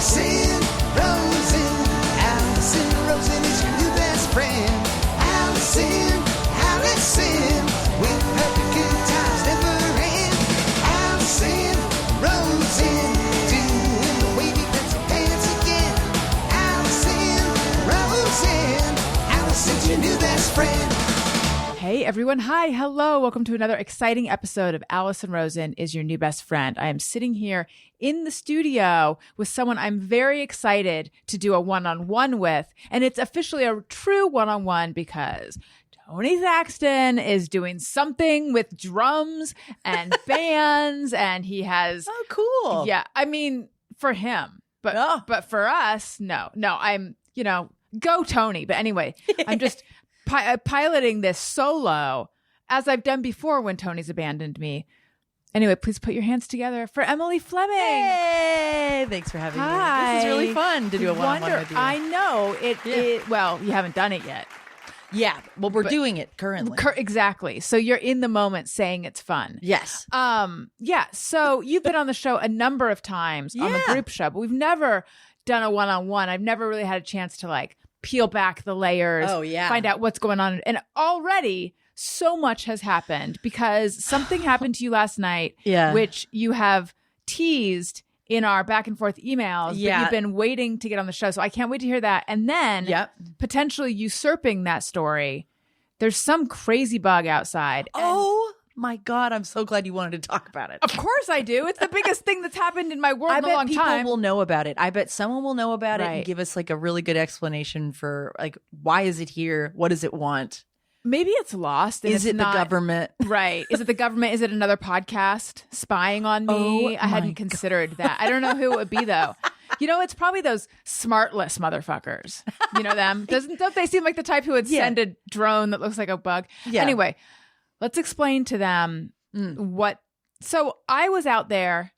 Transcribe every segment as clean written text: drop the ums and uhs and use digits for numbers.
Allison Rosen. Allison Rosen is your new best friend. Allison, with her good times never end. Allison Rosen, doing the wavy fancy dance again. Allison Rosen, Allison's your new best friend. Hey everyone, hi, hello, welcome to another exciting episode of Allison Rosen is your new best friend. I am sitting here in the studio with someone I'm very excited to do a one-on-one with, and it's officially a true one-on-one because Tony Thaxton is doing something with drums and bands, and he has... Oh, cool. Yeah, I mean, for him, but for us, no, I'm, go Tony. But anyway, I'm just... piloting this solo, as I've done before when Tony's abandoned me. Anyway, please put your hands together for Emily Fleming. Hey, thanks for having me. This is really fun to do a one-on-one with you. I know. Well, you haven't done it yet. Yeah, well, we're doing it currently. Exactly. So you're in the moment saying it's fun. Yes. Yeah, so you've been on the show a number of times on the group show, but we've never done a one-on-one. I've never really had a chance to peel back the layers, find out what's going on. And already so much has happened because something happened to you last night, which you have teased in our back and forth emails, but you've been waiting to get on the show. So I can't wait to hear that. And then potentially usurping that story, there's some crazy bug outside. Oh my God, I'm so glad you wanted to talk about it. Of course I do. It's the biggest thing that's happened in my world in a long time. I bet people will know about it. I bet someone will know about it and give us a really good explanation for why is it here? What does it want? Maybe it's lost. And is it the government? Right. Is it the government? Is it another podcast spying on me? I hadn't considered that. I don't know who it would be though. It's probably those smartless motherfuckers. You know them? Don't they seem like the type who would send a drone that looks like a bug? Yeah. Anyway, let's explain to them what. So I was out there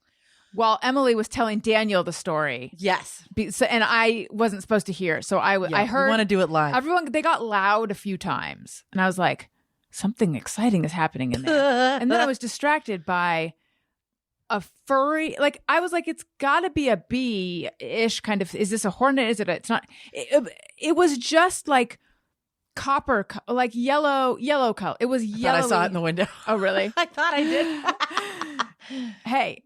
while Emily was telling Daniel the story. Yes. And I wasn't supposed to hear. So I heard. You want to do it live. They got loud a few times. And I was like, something exciting is happening in there. And then I was distracted by a furry. I was like, it's got to be a bee-ish kind of. Is this a hornet? Is it? It's not. It was just copper, yellow color. It was yellow. I saw it in the window. Oh, really? I thought I did. Hey,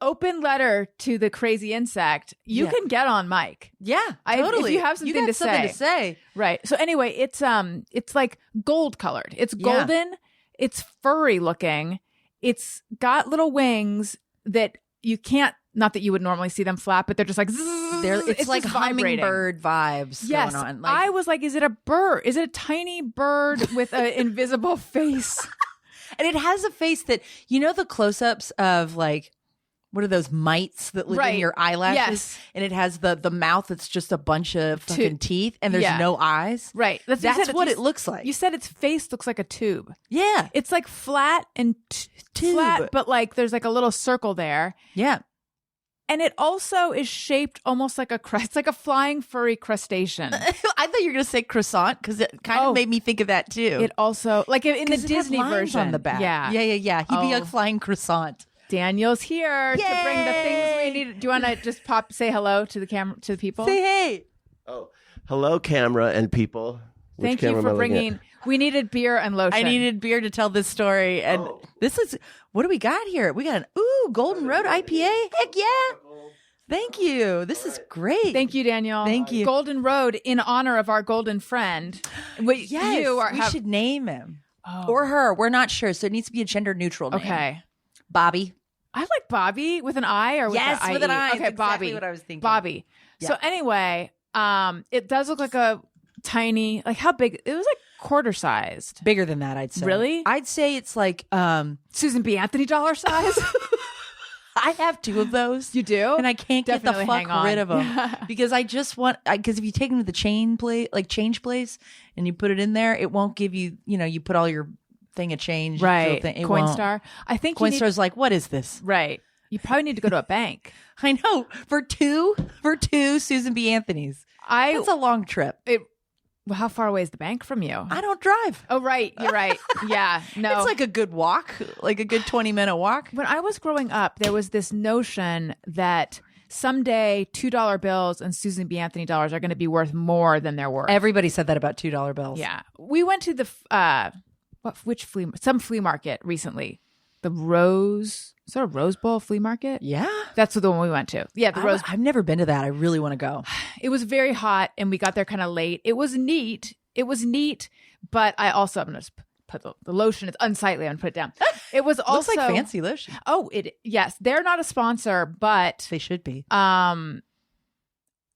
open letter to the crazy insect. You can get on mic. Yeah, totally. If you have something to say. Right. So anyway, it's gold colored. It's golden. It's furry looking. It's got little wings that you can't. Not that you would normally see them flap, but they're just it's like hummingbird vibes going on. I was like, is it a bird? Is it a tiny bird with an invisible face? And it has a face that, the close-ups of what are those mites that live in your eyelashes? Yes. And it has the mouth that's just a bunch of fucking teeth and there's no eyes. Right. That's what it looks like. You said its face looks like a tube. Yeah. It's flat and flat, but there's a little circle there. Yeah. And it also is shaped almost like it's like a flying furry crustacean. I thought you were going to say croissant because it kind of made me think of that too. It also, in the Disney version. On the back. Yeah. Yeah. He'd be a flying croissant. Daniel's here to bring the things we need. Do you want to just say hello to the camera, to the people? Say hey. Oh, hello, camera and people. Thank you for bringing. We needed beer and lotion. I needed beer to tell this story, and this is what do we got here? We got an Golden Road IPA. Heck yeah! Thank you. This is great. Thank you, Daniel. Thank you. Golden Road in honor of our golden friend. We should name him or her. We're not sure, so it needs to be a gender neutral name. Okay, Bobby. I like Bobby with an I or with with an I. Okay, That's Bobby. exactly what I was thinking. Bobby. Yeah. So anyway, it does look like a tiny. How big? It was quarter sized. Bigger than that, I'd say. Really? I'd say it's Susan B. Anthony dollar size. I have two of those. You do? And I can't Definitely get the fuck rid of them because I just want, because if you take them to the change place and you put it in there, it won't give you, you put all your thing of change. Right. Coinstar. I think Coinstar's what is this? Right. You probably need to go to a bank. I know. For two Susan B. Anthony's. That's a long trip. Well, how far away is the bank from you? I don't drive. Oh, right. You're right. Yeah. No. It's a good walk, a good 20-minute walk. When I was growing up, there was this notion that someday $2 bills and Susan B. Anthony dollars are going to be worth more than they're worth. Everybody said that about $2 bills. Yeah. We went to the, some flea market recently. The Rose, is that a Rose Bowl flea market? Yeah. That's the one we went to. Yeah, the Rose. I've never been to that. I really want to go. It was very hot and we got there kind of late. It was neat, but I also, I'm going to put the lotion. It's unsightly. I'm going to put it down. It was also. Looks like fancy lotion. Oh, yes. They're not a sponsor, but. They should be. Avene.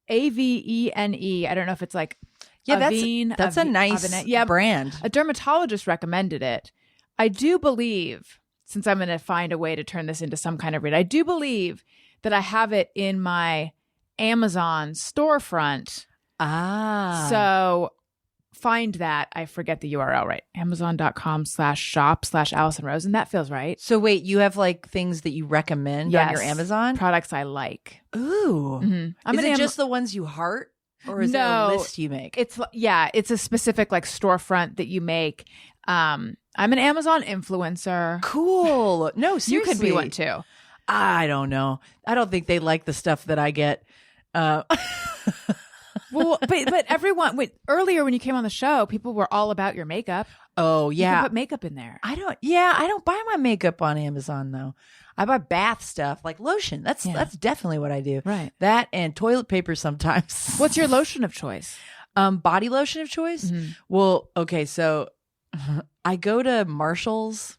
I don't know if it's like. Yeah, Avene, that's a nice brand. A dermatologist recommended it. I do believe, since I'm going to find a way to turn this into some kind of read, I do believe that I have it in my Amazon storefront. So find that. I forget the URL, right? Amazon.com/shop/Allison Rose. And that feels right. So wait, you have like things that you recommend on your Amazon? Products I like. Ooh. Mm-hmm. Is it just the ones you heart? Or is there a list you make? It's a specific like storefront that you make. I'm an Amazon influencer. Cool. No, seriously. You could be one too. I don't know. I don't think they like the stuff that I get. Well, but everyone earlier when you came on the show, people were all about your makeup. Oh yeah, you can put makeup in there. I don't buy my makeup on Amazon though. I buy bath stuff like lotion. That's definitely what I do. Right. That and toilet paper sometimes. What's your lotion of choice? Body lotion of choice? Mm-hmm. Well, okay, so I go to Marshall's.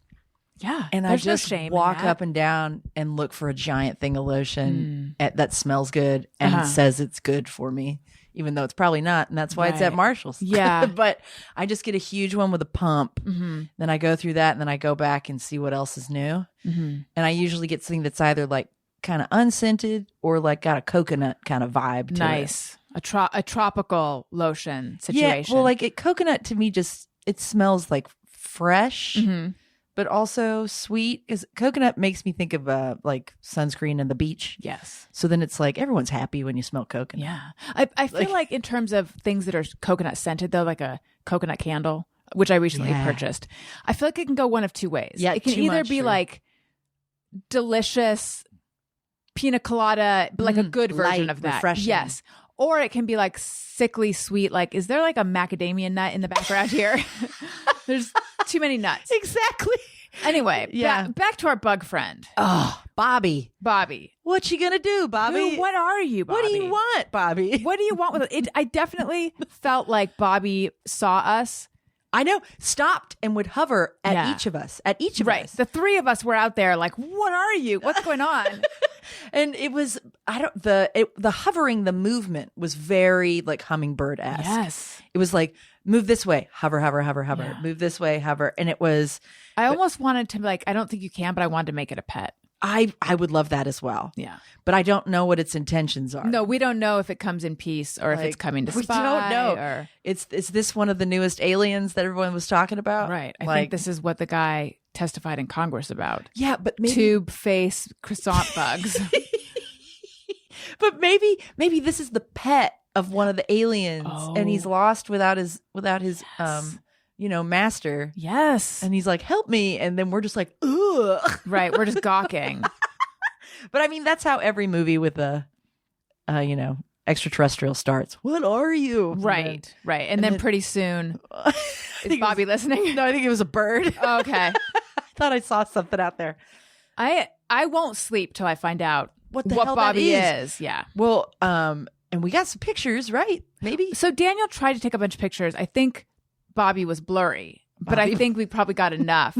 Yeah. And I just walk up and down and look for a giant thing of lotion that smells good and says it's good for me, even though it's probably not. And that's why it's at Marshall's. Yeah. But I just get a huge one with a pump. Mm-hmm. Then I go through that and then I go back and see what else is new. Mm-hmm. And I usually get something that's either like kind of unscented or like got a coconut kind of vibe to it. A tropical lotion situation. Yeah. Well, like coconut to me it smells like fresh. Mm-hmm. But also sweet, because coconut makes me think of like sunscreen and the beach. Yes. So then it's like everyone's happy when you smell coconut. Yeah. I feel like in terms of things that are coconut scented, though, like a coconut candle, which I recently purchased, I feel like it can go one of two ways. Yeah, it can either be like delicious pina colada, like a good version light, of that. Refreshing. Yes. Or it can be like sickly sweet. Like, is there like a macadamia nut in the background here? There's too many nuts. Exactly. Anyway, back to our bug friend. Oh, Bobby. What you gonna do, Bobby? What are you, Bobby? What do you want, Bobby? What do you want with it? I definitely felt like Bobby saw us. I know. Stopped and would hover at each of us. Right. The three of us were out there like, what are you? What's going on? And it was, the hovering, the movement was very like hummingbird-esque. Yes. It was like, move this way, hover, hover, hover, hover. Yeah. Move this way, hover. And it was. I almost wanted to I don't think you can, but I wanted to make it a pet. I would love that as well. Yeah. But I don't know what its intentions are. No, we don't know if it comes in peace or if it's coming to spy. We don't know. Is this one of the newest aliens that everyone was talking about? Right. I think this is what the guy testified in Congress about. Yeah, but maybe tube face croissant bugs. But maybe this is the pet of one of the aliens and he's lost without his master. Yes. And he's like, help me. And then we're just like, ugh. Right. We're just gawking. But I mean, that's how every movie with a, extraterrestrial starts. What are you? Right. Right. And then pretty soon, is Bobby listening? No, I think it was a bird. Oh, okay. I thought I saw something out there. I won't sleep till I find out what hell Bobby is. Yeah. Well, and we got some pictures, right? Maybe. So Daniel tried to take a bunch of pictures. I think Bobby was blurry, but I think we probably got enough.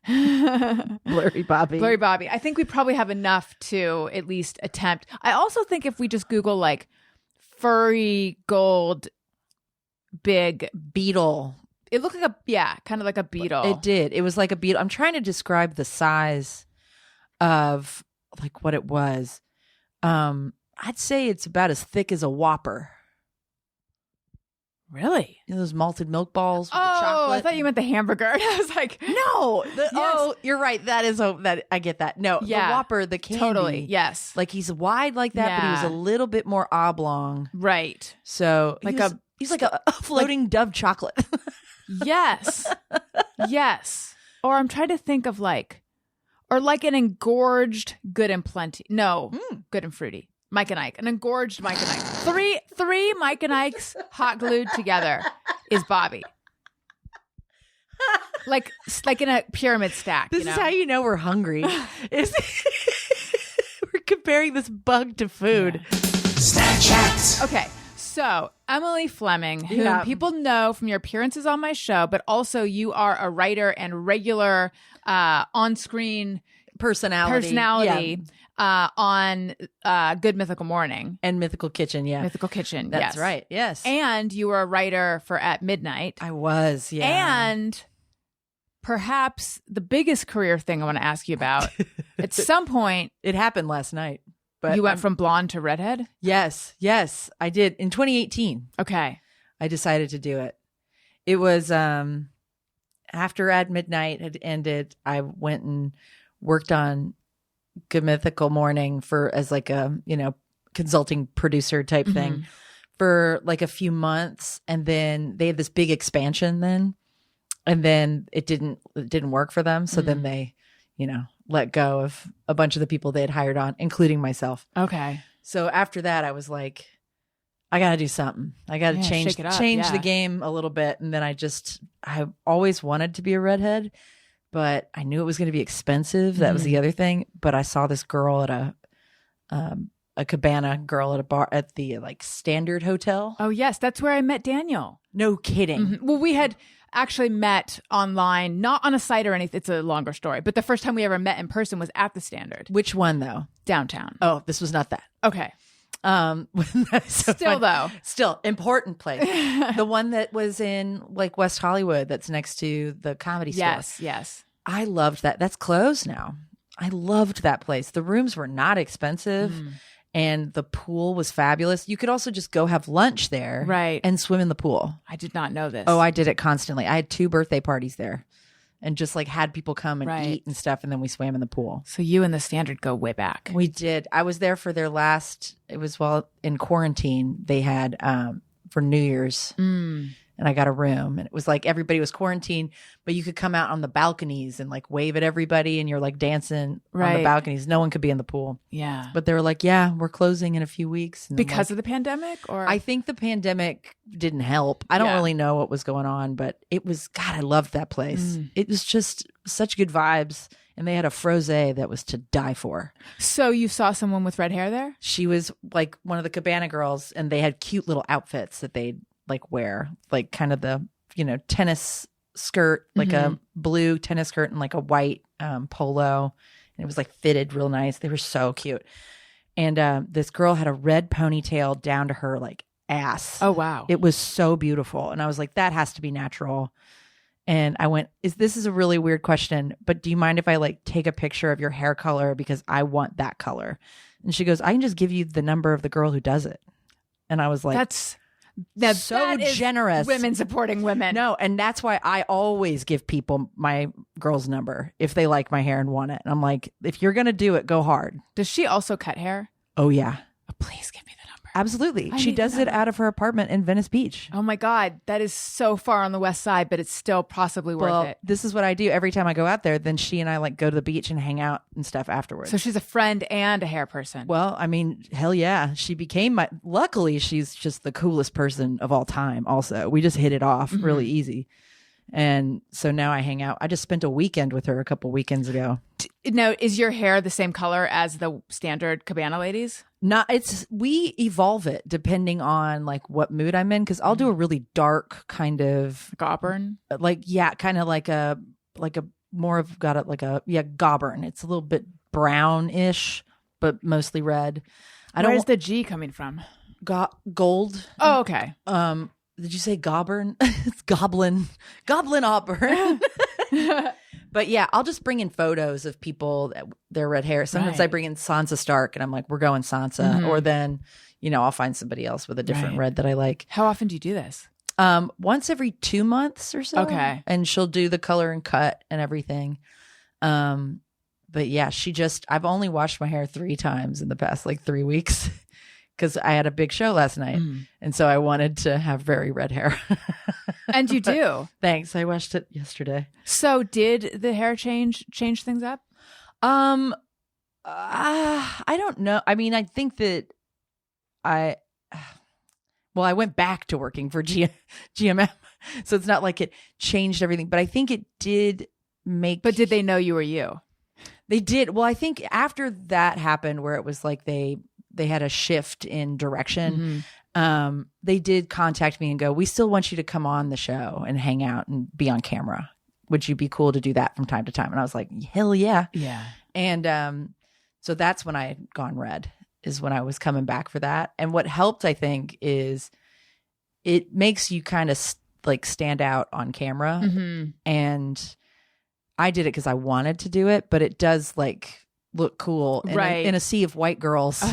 Blurry Bobby. I think we probably have enough to at least attempt. I also think if we just Google like furry gold big beetle, it looked like kind of like a beetle. It did. It was like a beetle. I'm trying to describe the size of like what it was. I'd say it's about as thick as a Whopper. Really? You know those malted milk balls with the chocolate? I thought you meant the hamburger. I was like, no. Oh, you're right. That is that. I get that. No, the Whopper, the candy. Totally. Yes. Like he's wide like that, but he was a little bit more oblong. Right. So he's like a floating Dove chocolate. Yes. Yes. Or I'm trying to think of like an engorged Good and Plenty. No, Good and Fruity. Mike and Ike, an engorged Mike and Ike. Three Mike and Ikes hot glued together is Bobby. Like in a pyramid stack. This is how you know we're hungry. We're comparing this bug to food. Yeah. Snack Chat. Okay, so Emily Fleming, who people know from your appearances on my show, but also you are a writer and regular on-screen personality. On Good Mythical Morning. And Mythical Kitchen, yeah. Mythical Kitchen, That's right, yes. And you were a writer for At Midnight. I was, yeah. And perhaps the biggest career thing I want to ask you about, at some point... It happened last night. But you went from blonde to redhead? Yes, I did. In 2018. Okay. I decided to do it. It was after At Midnight had ended, I went and worked on Good Mythical Morning as like a, consulting producer type thing for like a few months. And then they had this big expansion then. And then it didn't work for them. So then they, let go of a bunch of the people they had hired on, including myself. Okay. So after that, I was like, I got to do something. I got to change the game a little bit. And then I always wanted to be a redhead, but I knew it was going to be expensive. That was the other thing. But I saw this girl at a cabana girl at a bar at the like Standard Hotel. Oh yes. That's where I met Daniel. No kidding. Well, we had actually met online, not on a site or anything. It's a longer story, but the first time we ever met in person was at the Standard. Which one though? Downtown. Oh, this was not that. Okay. Still important place. The one that was in like West Hollywood that's next to the Comedy Store. Yes. I loved that. That's closed now. I loved that place. The rooms were not expensive. And the pool was fabulous. You could also just go have lunch there, right, and swim in the pool. I did not know this. Oh, I did it constantly. I had 2 birthday parties there, and just like had people come and eat and stuff, and then we swam in the pool. So you and the Standard go way back. We did. I was there for their last. It was while in quarantine. They had for New Year's. And I got a room, and it was like everybody was quarantined, but you could come out on the balconies and like wave at everybody, and you're like dancing on the balconies. No one could be in the pool. Yeah. But they were like, yeah, we're closing in a few weeks. And because of the pandemic? Or I think the pandemic didn't help. I don't really know what was going on, but it was, God, I loved that place. It was just such good vibes. And they had a frosé that was to die for. So you saw someone with red hair there? She was like one of the cabana girls, and they had cute little outfits that they'd like wear, like kind of the tennis skirt, like a blue tennis skirt and like a white polo, and it was like fitted real nice. They were so cute. And this girl had a red ponytail down to her like ass. Oh wow, it was so beautiful. And I was like, that has to be natural. And I went, this is a really weird question, but do you mind if I like take a picture of your hair color because I want that color? And she goes, I can just give you the number of the girl who does it. And I was like, that's so generous. Women supporting women. No, and that's why I always give people my girl's number if they like my hair and want it. And I'm like, if you're going to do it, go hard. Does she also cut hair? Oh, yeah. Oh, please give me the number. Absolutely. She does it out of her apartment in Venice Beach. Oh my God. That is so far on the west side, but it's still possibly worth it. This is what I do every time I go out there. Then she and I like go to the beach and hang out and stuff afterwards. So she's a friend and a hair person. Well, I mean, hell yeah. She became luckily she's just the coolest person of all time also. We just hit it off really easy. And so now I hang out. I just spent a weekend with her a couple weekends ago. Now, is your hair the same color as the Standard cabana ladies? We evolve it depending on like what mood I'm in, because I'll do a really dark kind of auburn, kind of like a more of got it like a gauburn. It's a little bit brownish, but mostly red. Where's the G coming from? Gold. Oh, okay. Did you say gauburn? It's goblin auburn. But yeah, I'll just bring in photos of people that their red hair. Sometimes I bring in Sansa Stark, and I'm like, we're going Sansa. Or then, I'll find somebody else with a different red that I like. How often do you do this? Once every 2 months or so. Okay. And she'll do the color and cut and everything. But yeah, I've only washed my hair 3 times in the past 3 weeks. Because I had a big show last night. And so I wanted to have very red hair. And you do. Thanks. I washed it yesterday. So did the hair change things up? I don't know. I mean, I think that I went back to working for GMM. So it's not like it changed everything, but I think it did make. But did they know you were you? They did. Well, I think after that happened, where it was like they had a shift in direction, they did contact me and go, "We still want you to come on the show and hang out and be on camera. Would you be cool to do that from time to time?" And I was like, "Hell yeah." Yeah. And so that's when I had gone red, is when I was coming back for that. And what helped, I think, is it makes you kind of like stand out on camera. And I did it because I wanted to do it, but it does like look cool in a sea of white girls.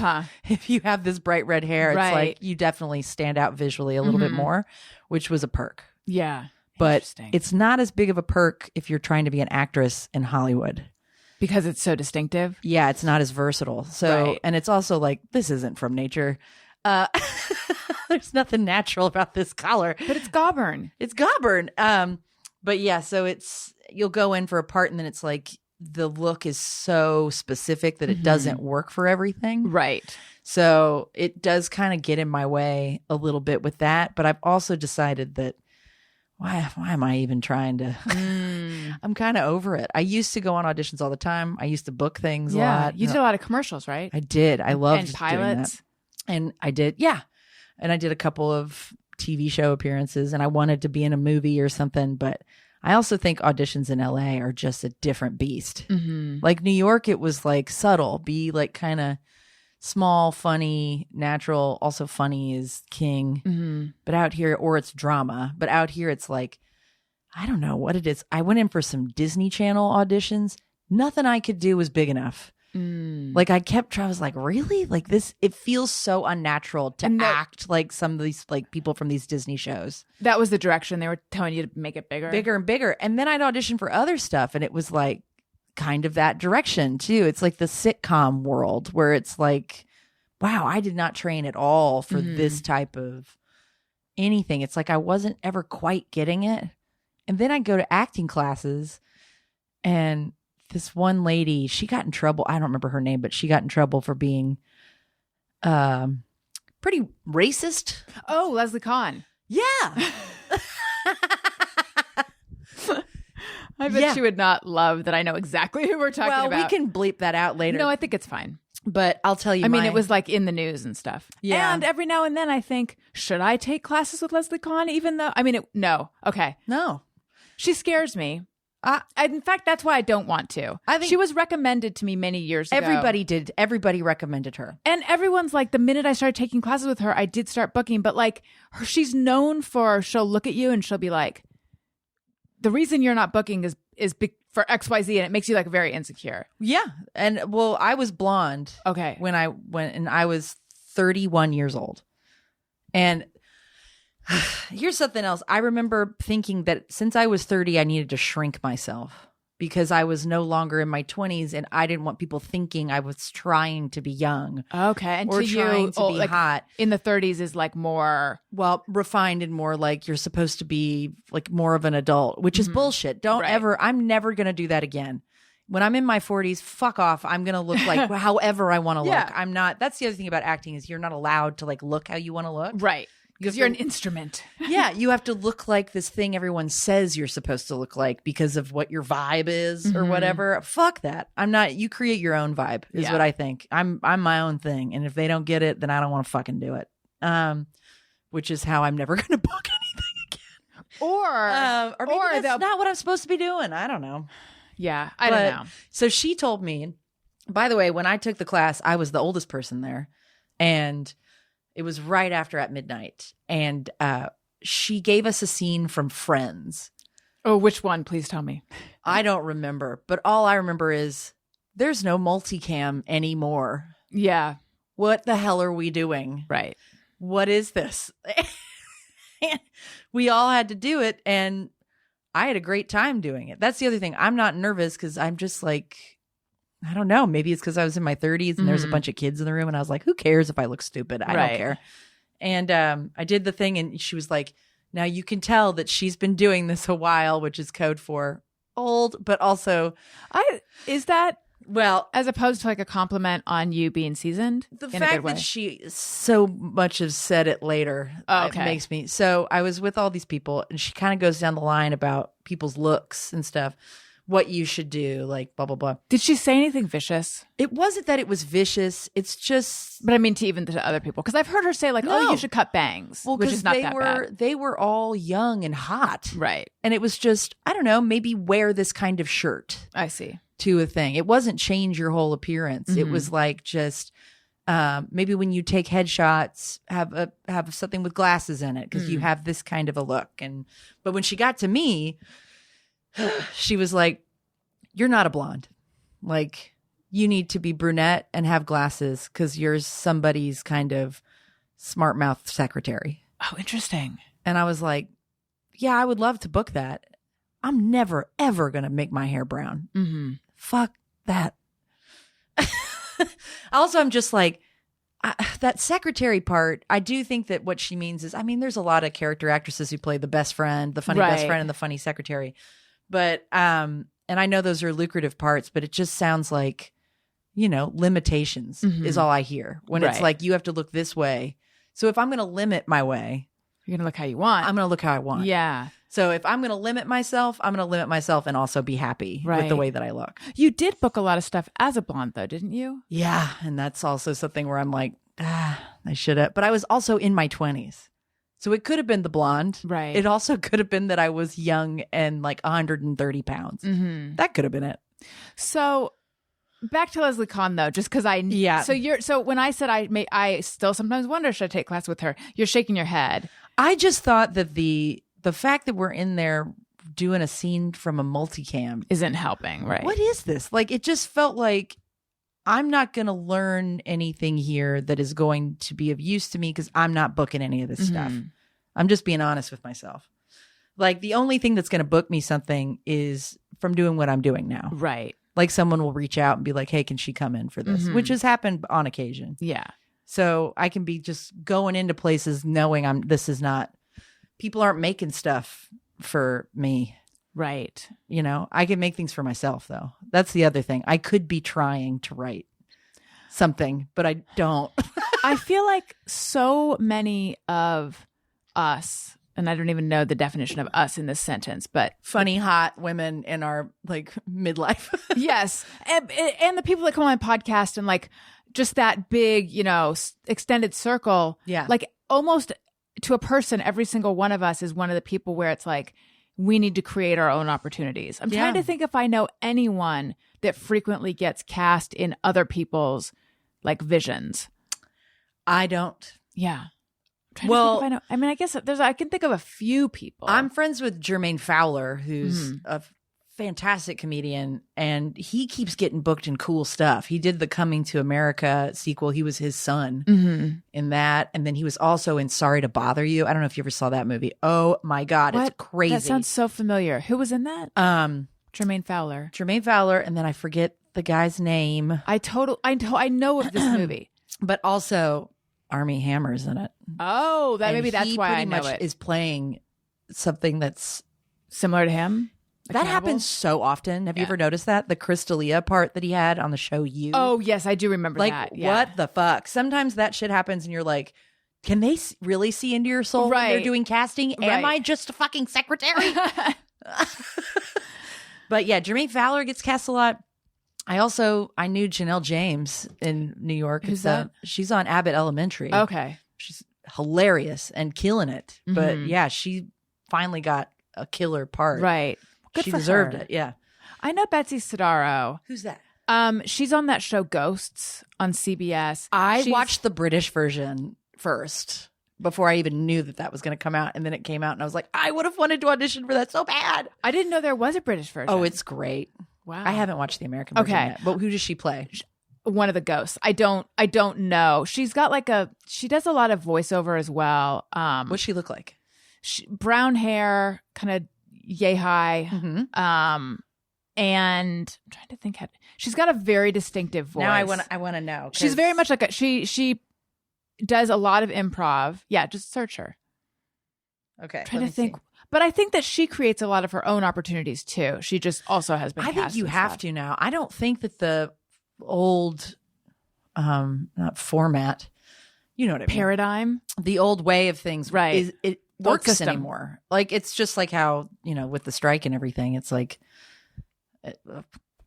If you have this bright red hair, it's like you definitely stand out visually a little bit more, which was a perk. Yeah. But it's not as big of a perk if you're trying to be an actress in Hollywood. Because it's so distinctive? Yeah, it's not as versatile. So, and it's also like, this isn't from nature. There's nothing natural about this collar. But it's Gauburn. It's Gauburn. But yeah, so you'll go in for a part and then it's like the look is so specific that it doesn't work for everything. Right. So it does kind of get in my way a little bit with that. But I've also decided that why am I even trying to? I'm kind of over it. I used to go on auditions all the time. I used to book things a lot. You did a lot of commercials, right? I did. I loved and pilots. Doing that. And I did, yeah. And I did a couple of TV show appearances, and I wanted to be in a movie or something. But I also think auditions in LA are just a different beast. Like New York, it was like subtle, be like kind of small, funny, natural. Also funny is king. But out here, or it's drama. But out here, it's like, I don't know what it is. I went in for some Disney Channel auditions. Nothing I could do was big enough. Like I kept trying. I was like, really? Like this? It feels so unnatural to act like some of these like people from these Disney shows. That was the direction they were telling you to make it bigger, bigger and bigger. And then I'd audition for other stuff, and it was like kind of that direction too. It's like the sitcom world where it's like, wow, I did not train at all for this type of anything. It's like I wasn't ever quite getting it. And then I go to acting classes, and this one lady, she got in trouble. I don't remember her name, but she got in trouble for being pretty racist. Oh, Leslie Kahn. Yeah. I bet she would not love that I know exactly who we're talking about. Well, we can bleep that out later. No, I think it's fine. But I'll tell you, I mean, it was like in the news and stuff. Yeah. And every now and then I think, should I take classes with Leslie Kahn? Even though, I mean, no. Okay. No. She scares me. In fact, that's why I don't want to. I think she was recommended to me many years ago. Everybody did. Everybody recommended her. And everyone's like, the minute I started taking classes with her, I did start booking. But like, she's known for, she'll look at you and she'll be like, the reason you're not booking is for XYZ. And it makes you like very insecure. Yeah. And well, I was blonde. Okay. When I went, and I was 31 years old. And here's something else. I remember thinking that since I was 30, I needed to shrink myself because I was no longer in my 20s, and I didn't want people thinking I was trying to be young. Okay. And or to trying to be like hot. In the 30s is like more, well, refined and more like you're supposed to be like more of an adult, which is bullshit. I'm never going to do that again. When I'm in my 40s, fuck off. I'm going to look like however I want to look. I'm not. That's the other thing about acting is you're not allowed to like look how you want to look. Right. Because you're an instrument. Yeah, you have to look like this thing everyone says you're supposed to look like because of what your vibe is or whatever. Fuck that. I'm not. You create your own vibe is what I think. I'm my own thing, and if they don't get it, then I don't want to fucking do it. Which is how I'm never going to book anything again. Or maybe that's not what I'm supposed to be doing. I don't know. Yeah, I don't know. So she told me. By the way, when I took the class, I was the oldest person there, and it was right after At Midnight, and she gave us a scene from Friends. Oh, which one? Please tell me. I don't remember, but all I remember is there's no multicam anymore. Yeah. What the hell are we doing? Right. What is this? We all had to do it, and I had a great time doing it. That's the other thing. I'm not nervous because I'm just like, I don't know. Maybe it's because I was in my 30s and there's a bunch of kids in the room and I was like, who cares if I look stupid? I don't care. And I did the thing and she was like, now you can tell that she's been doing this a while, which is code for old, but also is that Well, as opposed to like a compliment on you being seasoned. The in a fact good way. that she so much has said it later makes me. So I was with all these people, and she kind of goes down the line about people's looks and stuff, what you should do, like blah blah blah. Did she say anything vicious? It wasn't that it was vicious. It's just, but I mean, to other people, because I've heard her say like, "Oh, you should cut bangs," which is not that bad. They were all young and hot, right? And it was just, I don't know, maybe wear this kind of shirt. I see. To a thing. It wasn't change your whole appearance. Mm-hmm. It was like just maybe when you take headshots, have something with glasses in it because you have this kind of a look. But when she got to me, she was like, "You're not a blonde. Like, you need to be brunette and have glasses because you're somebody's kind of smart mouth secretary." Oh, interesting. And I was like, "Yeah, I would love to book that. I'm never ever gonna make my hair brown." Mm-hmm. Fuck that. Also, I'm just like, that secretary part, I do think that what she means is, I mean, there's a lot of character actresses who play the best friend, the funny best friend, and the funny secretary. But, and I know those are lucrative parts, but it just sounds like, limitations is all I hear when it's like, you have to look this way. So if I'm going to limit my way, you're going to look how you want. I'm going to look how I want. Yeah. So if I'm going to limit myself, I'm going to limit myself and also be happy with the way that I look. You did book a lot of stuff as a blonde, though, didn't you? Yeah. And that's also something where I'm like, I should have. But I was also in my 20s. So it could have been the blonde. Right. It also could have been that I was young and like 130 pounds. Mm-hmm. That could have been it. So back to Leslie Kahn, though, just because So when I said I still sometimes wonder, should I take class with her? You're shaking your head. I just thought that the fact that we're in there doing a scene from a multicam isn't helping, right? What is this? Like, it just felt like I'm not going to learn anything here that is going to be of use to me because I'm not booking any of this stuff. I'm just being honest with myself. Like, the only thing that's going to book me something is from doing what I'm doing now. Right. Like, someone will reach out and be like, "Hey, can she come in for this?" Which has happened on occasion. Yeah. So I can be just going into places knowing people aren't making stuff for me. Right. I can make things for myself, though. That's the other thing. I could be trying to write something, but I don't. I feel like so many of us, and I don't even know the definition of us in this sentence, but funny, hot women in our like midlife. Yes. And the people that come on my podcast and like just that big, extended circle. Yeah. Like almost to a person, every single one of us is one of the people where it's like, we need to create our own opportunities. I'm trying to think if I know anyone that frequently gets cast in other people's like visions. I don't. Yeah. Well, I know. I mean, I guess I can think of a few people. I'm friends with Jermaine Fowler, who's a fantastic comedian, and he keeps getting booked in cool stuff. He did the Coming to America sequel. He was his son in that. And then he was also in Sorry to Bother You. I don't know if you ever saw that movie. Oh my God. It's crazy. That sounds so familiar. Who was in that? Jermaine Fowler. Jermaine Fowler. And then I forget the guy's name. I know of this movie. But also Armie Hammer's in it. Oh, maybe that's why I know much it. Is playing something that's similar to him. That happens so often. Have you ever noticed that? The Crystalia part that he had on the show You. Oh, yes, I do remember that. Yeah. What the fuck? Sometimes that shit happens and you're like, can they really see into your soul when they're doing casting? Right. Am I just a fucking secretary? But yeah, Jermaine Fowler gets cast a lot. I knew Janelle James in New York. Who's that? She's on Abbott Elementary. Okay. She's hilarious and killing it. But yeah, she finally got a killer part. Right. Good she for deserved her. it. Yeah. I know Betsy Sidaro. Who's that? She's on that show Ghosts on CBS. I watched the British version first before I even knew that was going to come out. And then it came out and I was like, I would have wanted to audition for that so bad. I didn't know there was a British version. Oh, it's great. Wow. I haven't watched the American version yet. But who does she play? One of the ghosts. I don't know. She's got she does a lot of voiceover as well. What's she look like? Brown hair, kind of yay high. And I'm trying to think she's got a very distinctive voice. Now I want to know. She's very much like she does a lot of improv. Yeah, just search her. Okay. I'm trying to think. But I think that she creates a lot of her own opportunities too. She just also has been I think you have to now. I don't think that the old not format, you know what I mean? Paradigm. The old way of things it works anymore. Like it's just like how, with the strike and everything, it's like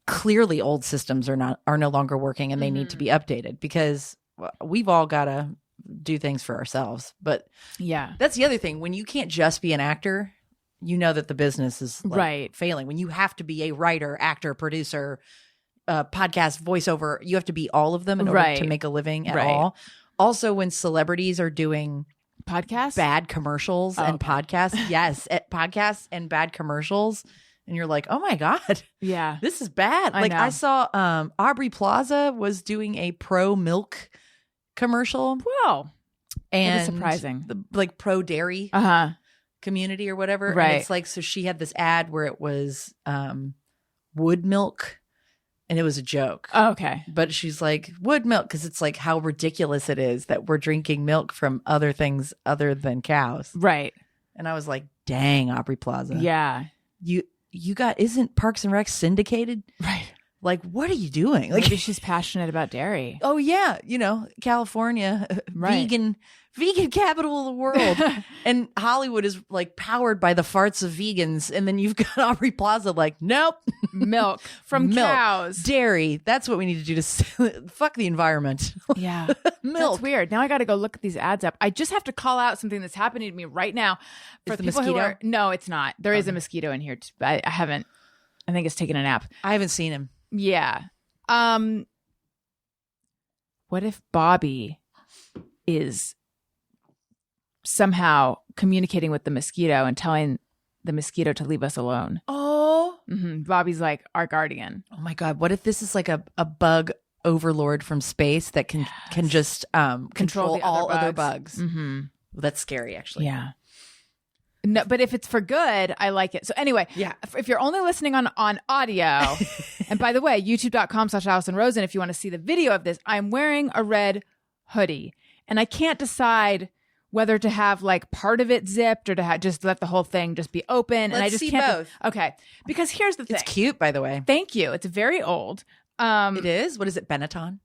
clearly old systems are no longer working and they need to be updated because we've all got to do things for ourselves. But yeah, that's the other thing. When you can't just be an actor, you know that the business is failing. When you have to be a writer, actor, producer, podcast, voiceover, you have to be all of them in order to make a living at all. Also, when celebrities are doing podcasts, bad commercials and podcasts, podcasts and bad commercials, and you're like, oh my God, this is bad. I saw Aubrey Plaza was doing a pro milk commercial. Wow, and that is surprising. Like pro dairy community or whatever. Right. And it's like, so she had this ad where it was wood milk. And it was a joke. Oh, okay. But she's like, wood milk, because it's like how ridiculous it is that we're drinking milk from other things other than cows. Right. And I was like, dang, Aubrey Plaza. Yeah. Isn't Parks and Rec syndicated? Right. Like, what are you doing? Like, maybe she's passionate about dairy. Oh, yeah. California, vegan capital of the world. And Hollywood is like powered by the farts of vegans. And then you've got Aubrey Plaza like, nope. Milk from cows. Dairy. That's what we need to do to fuck the environment. Yeah. Milk. That's weird. Now I got to go look at these ads up. I just have to call out something that's happening to me right now. For is the people mosquito? No, it's not. There is a mosquito in here. I haven't. I think it's taking a nap. I haven't seen him. Yeah. What if Bobby is somehow communicating with the mosquito and telling the mosquito to leave us alone? Oh. Mm-hmm. Bobby's like our guardian. Oh my God. What if this is like a bug overlord from space that can just control all other bugs? Mm-hmm. Well, that's scary, actually. Yeah. No, but if it's for good, I like it. So anyway, if you're only listening on audio, and by the way, youtube.com/AllisonRosen, if you want to see the video of this, I'm wearing a red hoodie and I can't decide whether to have like part of it zipped or to just let the whole thing just be open. Let's and I just see can't. both. Okay. Because here's the thing. It's cute, by the way. Thank you. It's very old. It is? What is it? Benetton?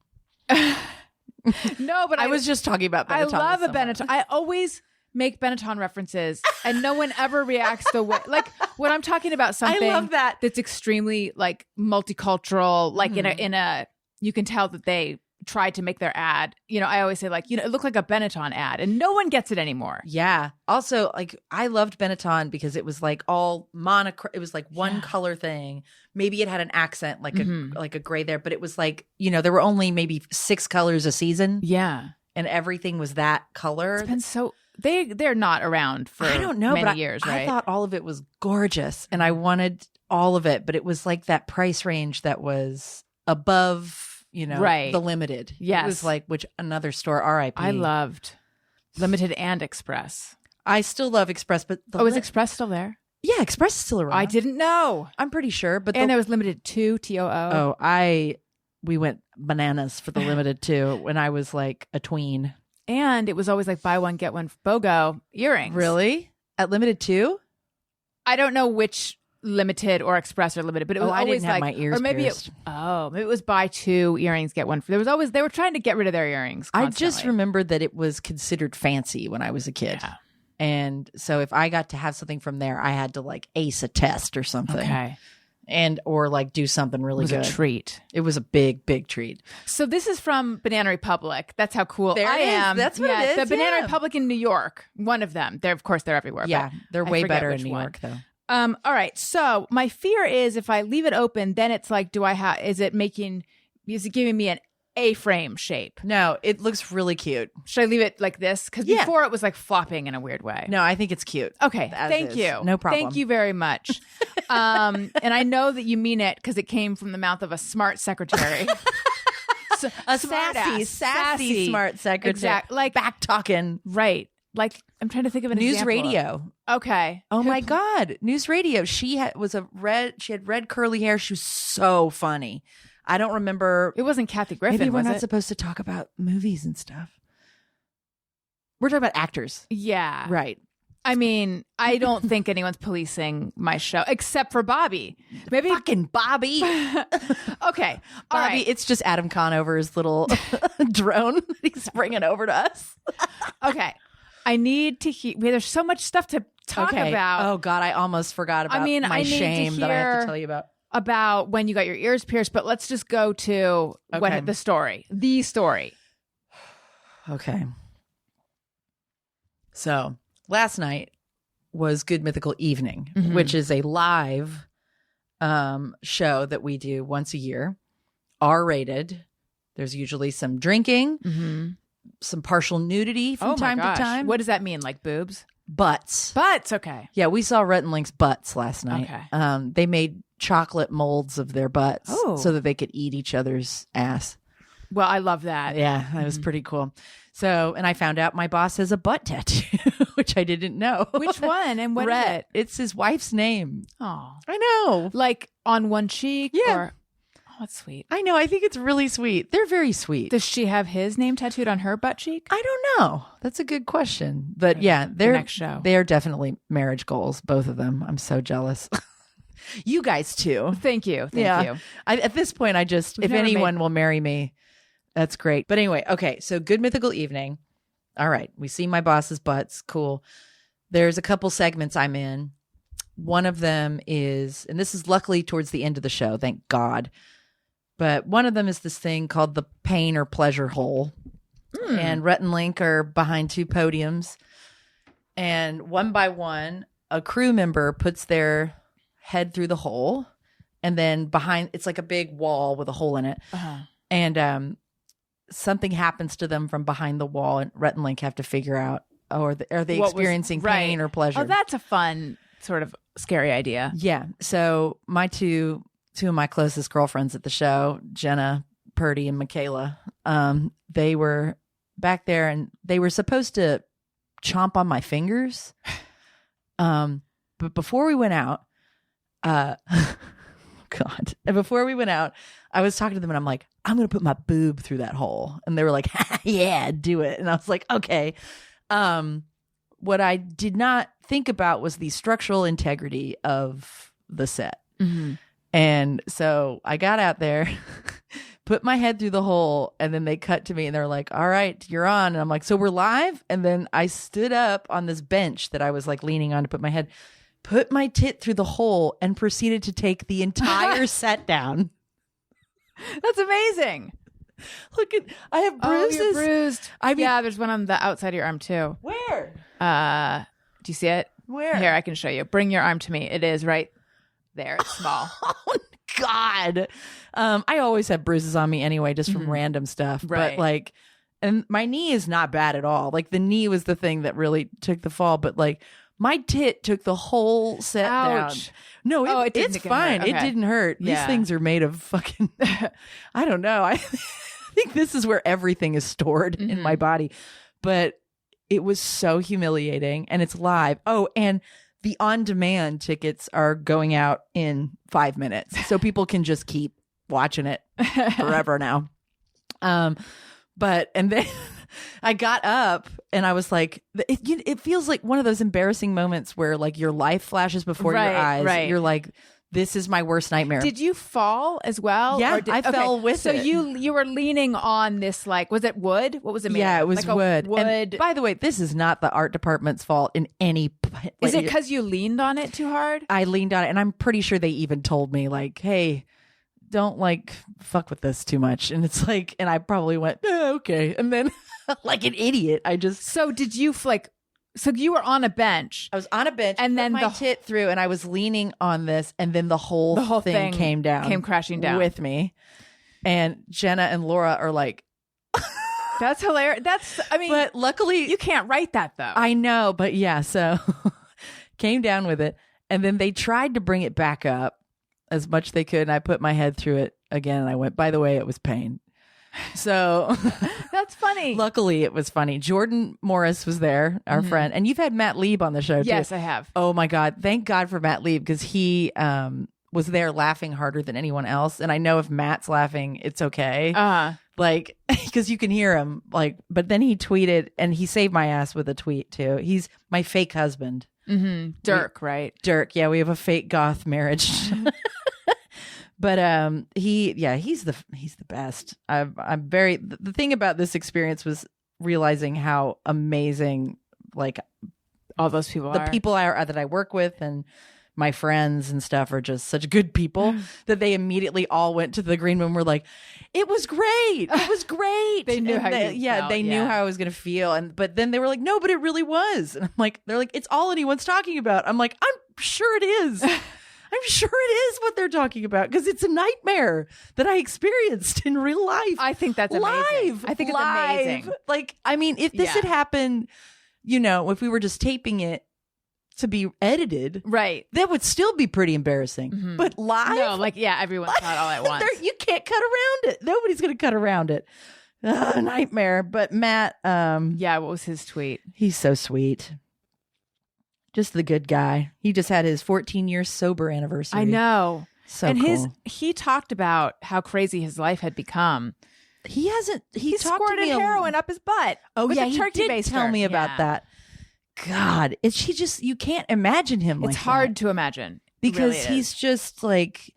No, but I was just talking about Benetton. I love a Benetton. I always make Benetton references and no one ever reacts the way, like when I'm talking about something I love that's extremely like multicultural, like in a, you can tell that they tried to make their ad, I always say like, it looked like a Benetton ad and no one gets it anymore. Yeah. Also, like I loved Benetton because it was like all it was like one color thing. Maybe it had an accent, like a gray there, but it was like, there were only maybe 6 colors a season. Yeah. And everything was that color. It's been so they're not around for I don't know, many years, right? I thought all of it was gorgeous and I wanted all of it, but it was like that price range that was above, the limited. Yes. It was like, which another store, RIP. I loved Limited and Express. I still love Express, but is Express still there? Yeah, Express is still around. I didn't know. I'm pretty sure, but there was Limited 2, TOO. Oh, we went bananas for the Limited 2 when I was like a tween. And it was always like buy one, get one BOGO earrings. Really? At Limited 2? I don't know which Limited or Express or Limited, but it was I always didn't have like, my ears or maybe pierced. Maybe it was buy 2 earrings, get one. They were trying to get rid of their earrings constantly. I just remembered that it was considered fancy when I was a kid. Yeah. And so if I got to have something from there, I had to like ace a test or something. Okay. Or like do something really good. It was a treat. It was a big, big treat. So this is from Banana Republic. That's how cool there I am. That's what it is. The Banana Republic in New York. One of them. They're everywhere. Yeah, they're way better in New one. York though. All right. So my fear is if I leave it open, then it's like, is it giving me an A-frame shape? No, it looks really cute. Should I leave it like this? Because before it was like flopping in a weird way. No, I think it's cute. Okay. Thank you. No problem. Thank you very much. And I know that you mean it because it came from the mouth of a smart secretary. A sassy smart secretary. Exactly. Like back talking. Right. Like I'm trying to think of an News example. Radio. Okay. Oh my God. News Radio. She had red curly hair. She was so funny. I don't remember. It wasn't Kathy Griffin. Maybe we're was not it? supposed to talk about movies and stuff. We're talking about actors. Yeah. Right. I mean, I don't think anyone's policing my show except for Bobby. Maybe fucking Bobby. Okay, all Bobby. right. It's just Adam Conover's little drone that he's bringing over to us. Okay, I need to hear. There's so much stuff to talk about. Oh God, I almost forgot about I my shame that I have to tell you about when you got your ears pierced. But let's just go to the story. The story. Okay. So last night was Good Mythical Evening, which is a live show that we do once a year, R-rated. There's usually some drinking, some partial nudity from time to time. What does that mean? Like boobs? Butts. Okay. Yeah, we saw Rhett and Link's butts last night. Okay. They made chocolate molds of their butts so that they could eat each other's ass. Well, I love that. Yeah, that was pretty cool. So, and I found out my boss has a butt tattoo, which I didn't know. Which one? And what is it? It's his wife's name. Oh, I know. Like on one cheek? Yeah. Oh, that's sweet. I know. I think it's really sweet. They're very sweet. Does she have his name tattooed on her butt cheek? I don't know. That's a good question. But yeah, next show. They're definitely marriage goals, both of them. I'm so jealous. You guys too. Thank you. Thank you. At this point, if anyone will marry me, that's great. But anyway, okay. So Good Mythical Evening. All right. We see my boss's butts. Cool. There's a couple segments I'm in. One of them is, and this is luckily towards the end of the show, thank God. But one of them is this thing called the pain or pleasure hole. And Rhett and Link are behind two podiums. And one by one, a crew member puts their head through the hole. And then behind, it's like a big wall with a hole in it. And something happens to them from behind the wall. And Rhett and Link have to figure out, are they experiencing pain or pleasure? Oh, that's a fun sort of scary idea. Yeah. So my two of my closest girlfriends at the show, Jenna Purdy and Michaela, they were back there and they were supposed to chomp on my fingers. But before we went out, before we went out, I was talking to them and I'm like, I'm going to put my boob through that hole. And they were like, yeah, do it. And I was like, okay. What I did not think about was the structural integrity of the set. And so I got out there, put my head through the hole, and then they cut to me and they're like, all right, you're on. And I'm like, so we're live? And then I stood up on this bench that I was like leaning on to put my head, put my tit through the hole, and proceeded to take the entire set down. That's amazing. Look at, I have bruises. Oh, you're bruised. Yeah, there's one on the outside of your arm too. Where? Do you see it? Where? Here, I can show you. Bring your arm to me. It is right there. It's small. Oh God. I always have bruises on me anyway, just from random stuff. Right. But like, and my knee is not bad at all. Like the knee was the thing that really took the fall, but like my tit took the whole set down. No, it's fine. Okay. It didn't hurt. Yeah. These things are made of fucking, I don't know. I think this is where everything is stored in my body. But it was so humiliating, and it's live. Oh, and the on-demand tickets are going out in 5 minutes, so people can just keep watching it forever now. And then I got up and I was like, it feels like one of those embarrassing moments where like your life flashes before your eyes. Right. You're like, this is my worst nightmare. Did you fall as well? Yeah, I fell with so it. So you were leaning on this, like, was it wood? What was it made Yeah, of? it was like wood. Wood. And by the way, this is not the art department's fault in any. Is it because you leaned on it too hard? I leaned on it, and I'm pretty sure they even told me like, hey, don't like fuck with this too much. And it's like, and I probably went, okay. And then like an idiot, I just. So did you like, so you were on a bench. I was on a bench and then my tit through, and I was leaning on this, and then the whole thing came down. Came crashing down. With me. And Jenna and Laura are like. That's hilarious. But luckily. You can't write that though. I know, but yeah, so came down with it. And then they tried to bring it back up as much as they could. And I put my head through it again. And I went, by the way, it was pain. So that's funny. Luckily, it was funny. Jordan Morris was there, our friend. And you've had Matt Lieb on the show, too. Yes, I have. Oh, my God. Thank God for Matt Lieb, because he was there laughing harder than anyone else. And I know if Matt's laughing, it's okay. Like, because you can hear him. Like, but then he tweeted, and he saved my ass with a tweet too. He's my fake husband. Dirk, right? Dirk. Yeah, we have a fake goth marriage. But he's the best. I'm very. The thing about this experience was realizing how amazing, like, all those people the people that I work with and my friends and stuff are just such good people that they immediately all went to the green room. Were like, it was great. It was great. They knew how you felt. They knew how I was going to feel. But then they were like, no, but it really was. And I'm like, they're like, it's all anyone's talking about. I'm like, I'm sure it is. I'm sure it is what they're talking about because it's a nightmare that I experienced in real life. I think that's amazing. I think it's amazing. Like, I mean, if this had happened, if we were just taping it to be edited, right, that would still be pretty embarrassing. But live, no, everyone saw it all at once. You can't cut around it. Nobody's going to cut around it. Nightmare. But Matt, what was his tweet? He's so sweet. Just the good guy. He just had his 14-year sober anniversary. I know. So cool. He talked about how crazy his life had become. He squirted heroin up his butt. Oh yeah, he did tell me about that. God, you can't imagine him. It's hard to imagine because really he's just like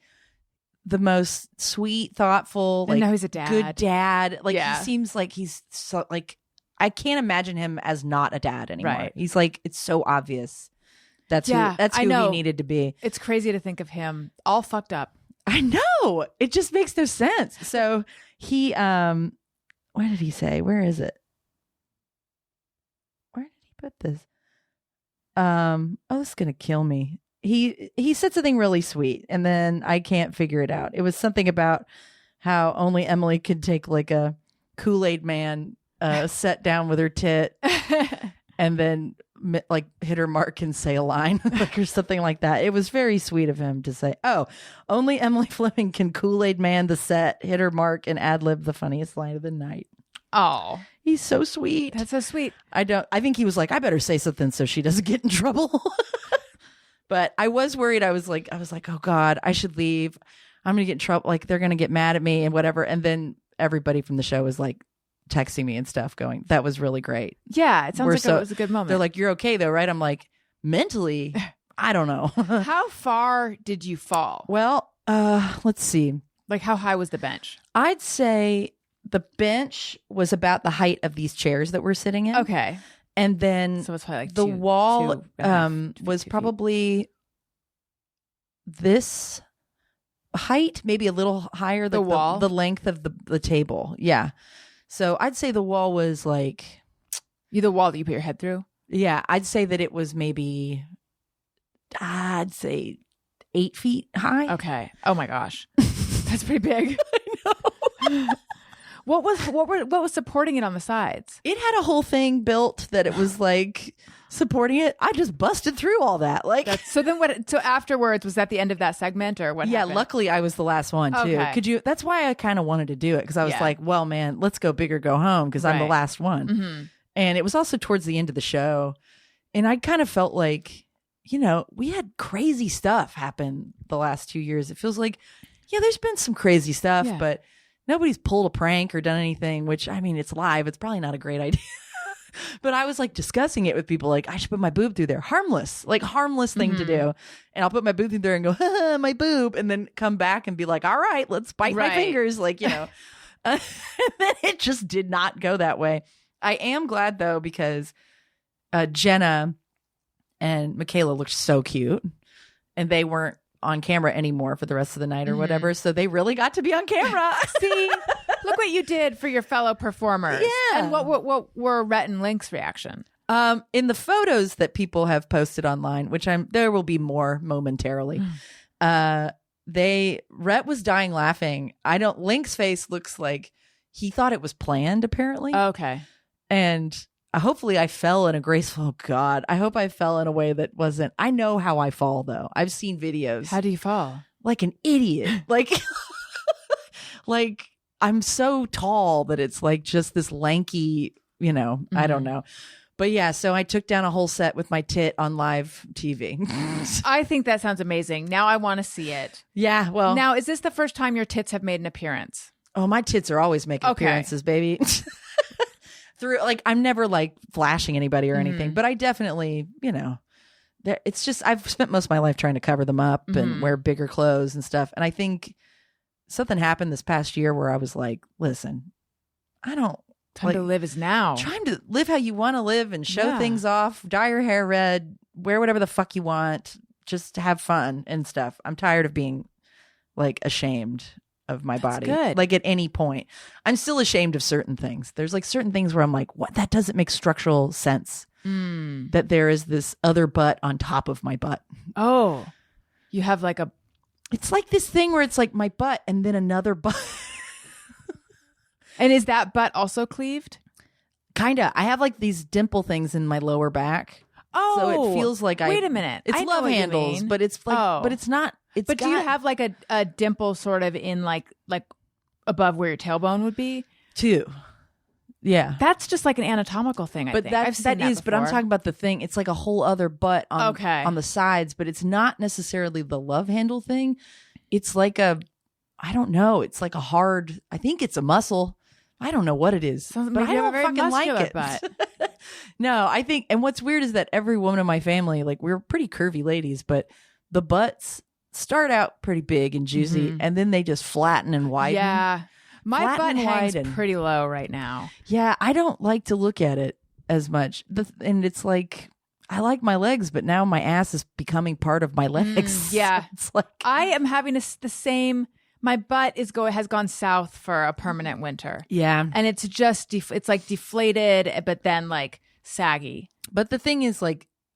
the most sweet, thoughtful, like, he's a dad. Good dad. Like he seems like he's so like. I can't imagine him as not a dad anymore. Right. He's like, it's so obvious. That's who he needed to be. It's crazy to think of him all fucked up. I know. It just makes no sense. So he, where did he say? Where is it? Where did he put this? This is going to kill me. He said something really sweet and then I can't figure it out. It was something about how only Emily could take like a Kool-Aid man set down with her tit and then like hit her mark and say a line like or something like that. It was very sweet of him to say, only Emily Fleming can Kool-Aid man the set, hit her mark, and ad-lib the funniest line of the night. Oh, he's so sweet. That's so sweet. I think he was like, I better say something so she doesn't get in trouble. But I was worried. I was like, oh God, I should leave. I'm gonna get in trouble. Like they're gonna get mad at me and whatever. And then everybody from the show was like texting me and stuff going, that was really great. Yeah, it sounds like it was a good moment. They're like, you're okay though, right? I'm like, mentally, I don't know. How far did you fall? Well, let's see. Like how high was the bench? I'd say the bench was about the height of these chairs that we're sitting in. Okay. And then so it's probably like the wall was probably this height, maybe a little higher than the length of the table. Yeah. So I'd say the wall was like... The wall that you put your head through? Yeah. I'd say that it was maybe, I'd say 8 feet high. Okay. Oh my gosh. That's pretty big. I know. What was supporting it on the sides? It had a whole thing built that it was like supporting it. I just busted through all that. Like so then what? So afterwards, was that the end of that segment or what? Yeah, happened? Luckily I was the last one too. Okay. That's why I kind of wanted to do it because I was like, well, man, let's go big or go home because I'm the last one. Mm-hmm. And it was also towards the end of the show, and I kind of felt like, we had crazy stuff happen the last 2 years. It feels like, there's been some crazy stuff, but nobody's pulled a prank or done anything, which, I mean, it's live. It's probably not a great idea. But I was like discussing it with people, like, I should put my boob through there. Harmless thing to do. And I'll put my boob through there and go, my boob, and then come back and be like, all right, let's bite my fingers. Like, and then it just did not go that way. I am glad, though, because Jenna and Michaela looked so cute, and they weren't on camera anymore for the rest of the night or whatever. So they really got to be on camera. See, look what you did for your fellow performers. Yeah. And what were Rhett and Link's reaction? In the photos that people have posted online, which there will be more momentarily. Rhett was dying laughing. Link's face looks like he thought it was planned, apparently. Okay. And hopefully I fell in a graceful, God, I hope I fell in a way that wasn't, I know how I fall though. I've seen videos. How do you fall? Like an idiot. Like, like I'm so tall that it's like just this lanky, I don't know. But yeah, so I took down a whole set with my tit on live TV. I think that sounds amazing. Now I want to see it. Yeah, well. Now, is this the first time your tits have made an appearance? Oh, my tits are always making appearances, baby. Through I'm never flashing anybody or anything, but I definitely, it's just I've spent most of my life trying to cover them up and wear bigger clothes and stuff. And I think something happened this past year where I was like, listen, I don't. Time to live is now. Time to live how you want to live and show things off, dye your hair red, wear whatever the fuck you want, just have fun and stuff. I'm tired of being ashamed of my body. Good. At any point. I'm still ashamed of certain things. There's certain things where I'm like, what? That doesn't make structural sense. That there is this other butt on top of my butt. Oh, you have it's this thing where it's my butt and then another butt. And is that butt also cleaved? Kinda. I have these dimple things in my lower back. Oh, so it feels wait a minute. It's love handles, but it's but it's not. But do you have a dimple sort of in like above where your tailbone would be? Too. Yeah. That's just an anatomical thing, I think. That is, but I'm talking about the thing. It's a whole other butt on the sides, but it's not necessarily the love handle thing. It's I don't know. It's a hard, I think it's a muscle. I don't know what it is, but I don't fucking like it. No, I think, and what's weird is that every woman in my family, we're pretty curvy ladies, but the butts start out pretty big and juicy, and then they just flatten and widen. Yeah. My butt hangs pretty low right now. Yeah, I don't like to look at it as much. And it's I like my legs, but now my ass is becoming part of my legs. Yeah. It's I am having the same... My butt has gone south for a permanent winter. Yeah. And it's just, it's deflated, but then saggy. But the thing is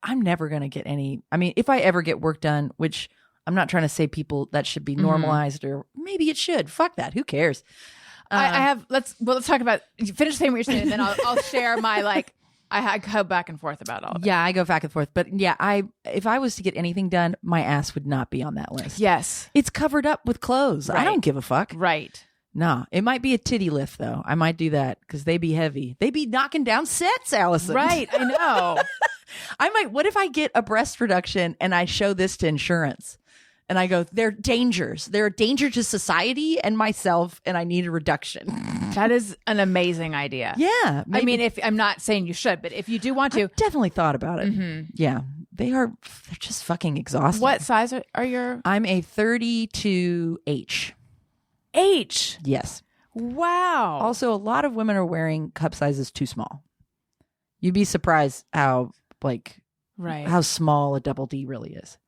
I'm never going to get any, I mean, if I ever get work done, which I'm not trying to say that should be normalized or maybe it should. Fuck that. Who cares? Let's talk about, finish saying what you're saying and then I'll share my I go back and forth about all of it. Yeah, I go back and forth. But yeah, if I was to get anything done, my ass would not be on that list. Yes. It's covered up with clothes. Right. I don't give a fuck. Right. No, it might be a titty lift though. I might do that because they be heavy. They be knocking down sets, Allison. Right, I know. What if I get a breast reduction and I show this to insurance? And I go, they're dangers. They're a danger to society and myself, and I need a reduction. That is an amazing idea. Yeah. Maybe. I mean, if I'm not saying you should, but if you do want to. I've definitely thought about it. Yeah. They're just fucking exhausting. What size are your? I'm a 32H. H? Yes. Wow. Also, a lot of women are wearing cup sizes too small. You'd be surprised how, how small a double D really is.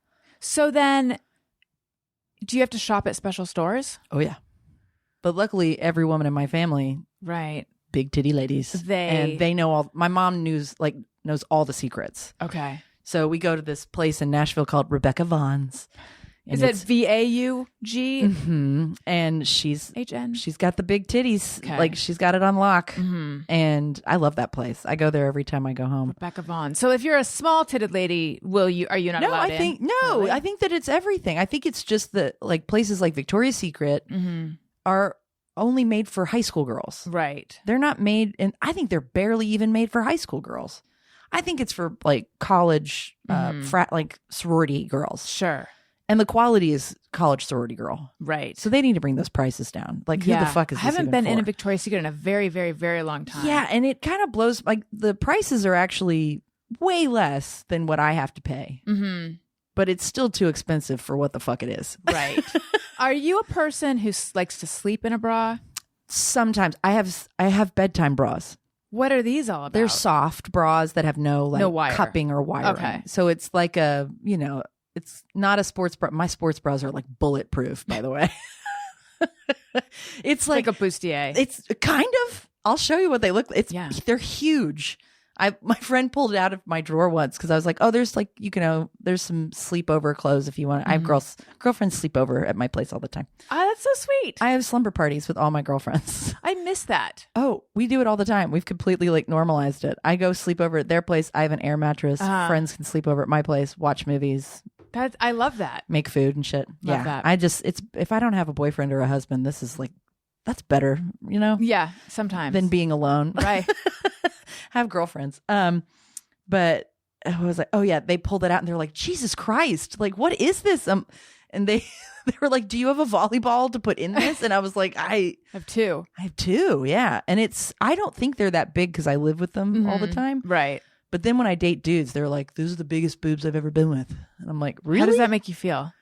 So then... Do you have to shop at special stores? Oh, yeah. But luckily, every woman in my family, right, big titty ladies, and they know all. My mom knows all the secrets. Okay. So we go to this place in Nashville called Rebecca Vaughn's. Is it VAUG? Mm-hmm. And she's HN. She's got the big titties. Okay. She's got it on lock. Mm-hmm. And I love that place. I go there every time I go home. Rebecca Vaughn. So if you're a small titted lady, are you not allowed in? Really? I think that it's everything. I think it's just that places like Victoria's Secret are only made for high school girls. Right. They're not made, and I think they're barely even made for high school girls. I think it's for college, sorority girls. Sure. And the quality is college sorority girl. Right. So they need to bring those prices down. Who the fuck is this? I haven't been in a Victoria's Secret in a very, very, very long time. Yeah. And it kind of blows, the prices are actually way less than what I have to pay. Mm-hmm. But it's still too expensive for what the fuck it is. Right. Are you a person who likes to sleep in a bra? Sometimes. I have bedtime bras. What are these all about? They're soft bras that have no wire. Cupping or wiring. Okay. So it's it's not a sports bra. My sports bras are bulletproof, by the way. It's like a bustier. It's kind of. I'll show you what they look like. They're huge. My friend pulled it out of my drawer once because I was like, oh, there's there's some sleepover clothes if you want. I have girlfriends sleep over at my place all the time. Oh, that's so sweet. I have slumber parties with all my girlfriends. I miss that. Oh, we do it all the time. We've completely normalized it. I go sleep over at their place. I have an air mattress. Friends can sleep over at my place, watch movies. I love that. Make food and shit. Love that. If I don't have a boyfriend or a husband, this is that's better, you know? Yeah, sometimes. Than being alone. Right. Have girlfriends. But I was like, oh yeah, they pulled it out and they're like, Jesus Christ, like, what is this? And they were like, do you have a volleyball to put in this? And I was like, I have two. Yeah. And I don't think they're that big because I live with them all the time. Right. But then when I date dudes, they're like, those are the biggest boobs I've ever been with. And I'm like, really? How does that make you feel?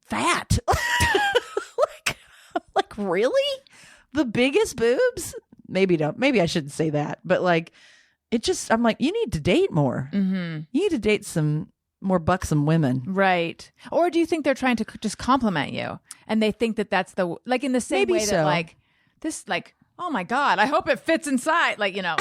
Fat. I'm like, really? The biggest boobs? Maybe I shouldn't say that. But like, I'm like, you need to date more. Mm-hmm. You need to date some more buxom women. Right. Or do you think they're trying to just compliment you? And they think that that's like in the same way that like, this, like, oh my God, I hope it fits inside. Like, you know.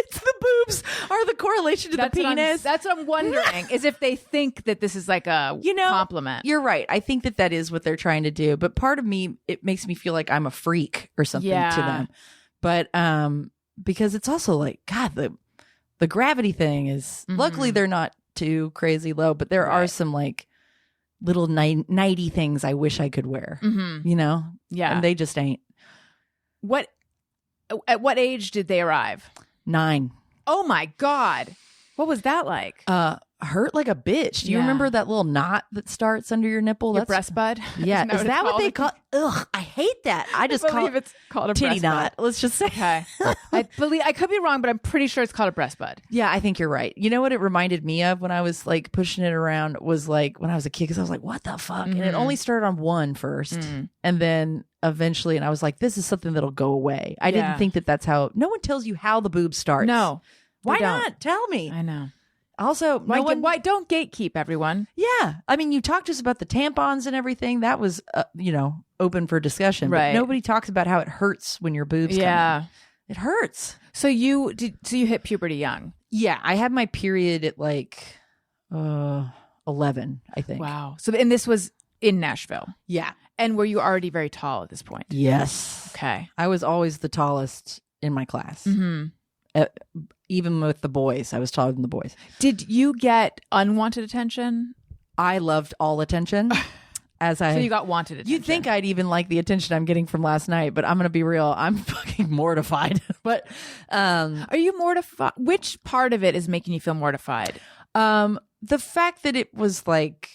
It's the boobs are the correlation to the penis. That's what I'm wondering is if they think that this is like a compliment. You're right. I think that is what they're trying to do. But part of me, it makes me feel like I'm a freak or something to them. But because it's also like, God, the gravity thing is, luckily they're not too crazy low, but there are some like little nighty things I wish I could wear, you know? Yeah. And they just ain't. At what age did they arrive? 9. Oh my God. What was that like? Hurt like a bitch. Do you remember that little knot that starts under your nipple? Your breast bud? Yeah. Is that what they call? Ugh, I hate that. I believe it's called a titty breast knot. bud. Let's just say. Okay. I could be wrong, but I'm pretty sure it's called a breast bud. Yeah, I think you're right. You know what it reminded me of when I was like pushing it around was like when I was a kid, because I was like, what the fuck? And it only started on one first. And then eventually, and I was like, this is something that'll go away. I didn't think that's how, no one tells you how the boob starts. No. Why not? Tell me. I know. Also, why don't gatekeep everyone? Yeah. I mean, you talked to us about the tampons and everything. That was, open for discussion. Right. But nobody talks about how it hurts when your boobs come in. It hurts. So you hit puberty young? Yeah. I had my period at like 11, I think. Wow. So, and this was in Nashville? Yeah. And were you already very tall at this point? Yes. Okay. I was always the tallest in my class. Even with the boys, I was taller than the boys. Did you get unwanted attention? I loved all attention. So you got wanted attention. You'd think I'd even like the attention I'm getting from last night, but I'm going to be real. I'm fucking mortified. But are you mortified? Which part of it is making you feel mortified? The fact that it was like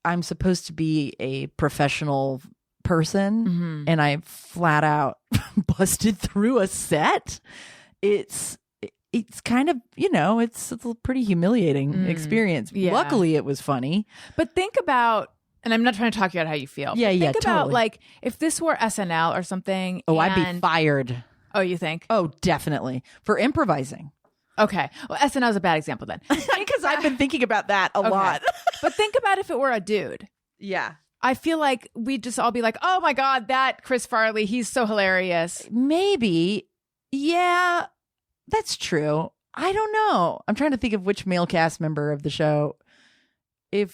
I'm supposed to be a professional person and I flat out busted through a set. It's kind of, it's a pretty humiliating experience. Yeah. Luckily, it was funny. But think about, and I'm not trying to talk you out how you feel. Yeah, think about totally. like if this were SNL or something. Oh, I'd be fired. Oh, you think? Oh, definitely. For improvising. Okay. Well, SNL is a bad example then. Because I've been thinking about that a lot. But think about if it were a dude. Yeah. I feel like we'd just all be like, oh my God, that Chris Farley, he's so hilarious. Maybe. Yeah. That's true. I don't know. I'm trying to think of which male cast member of the show. I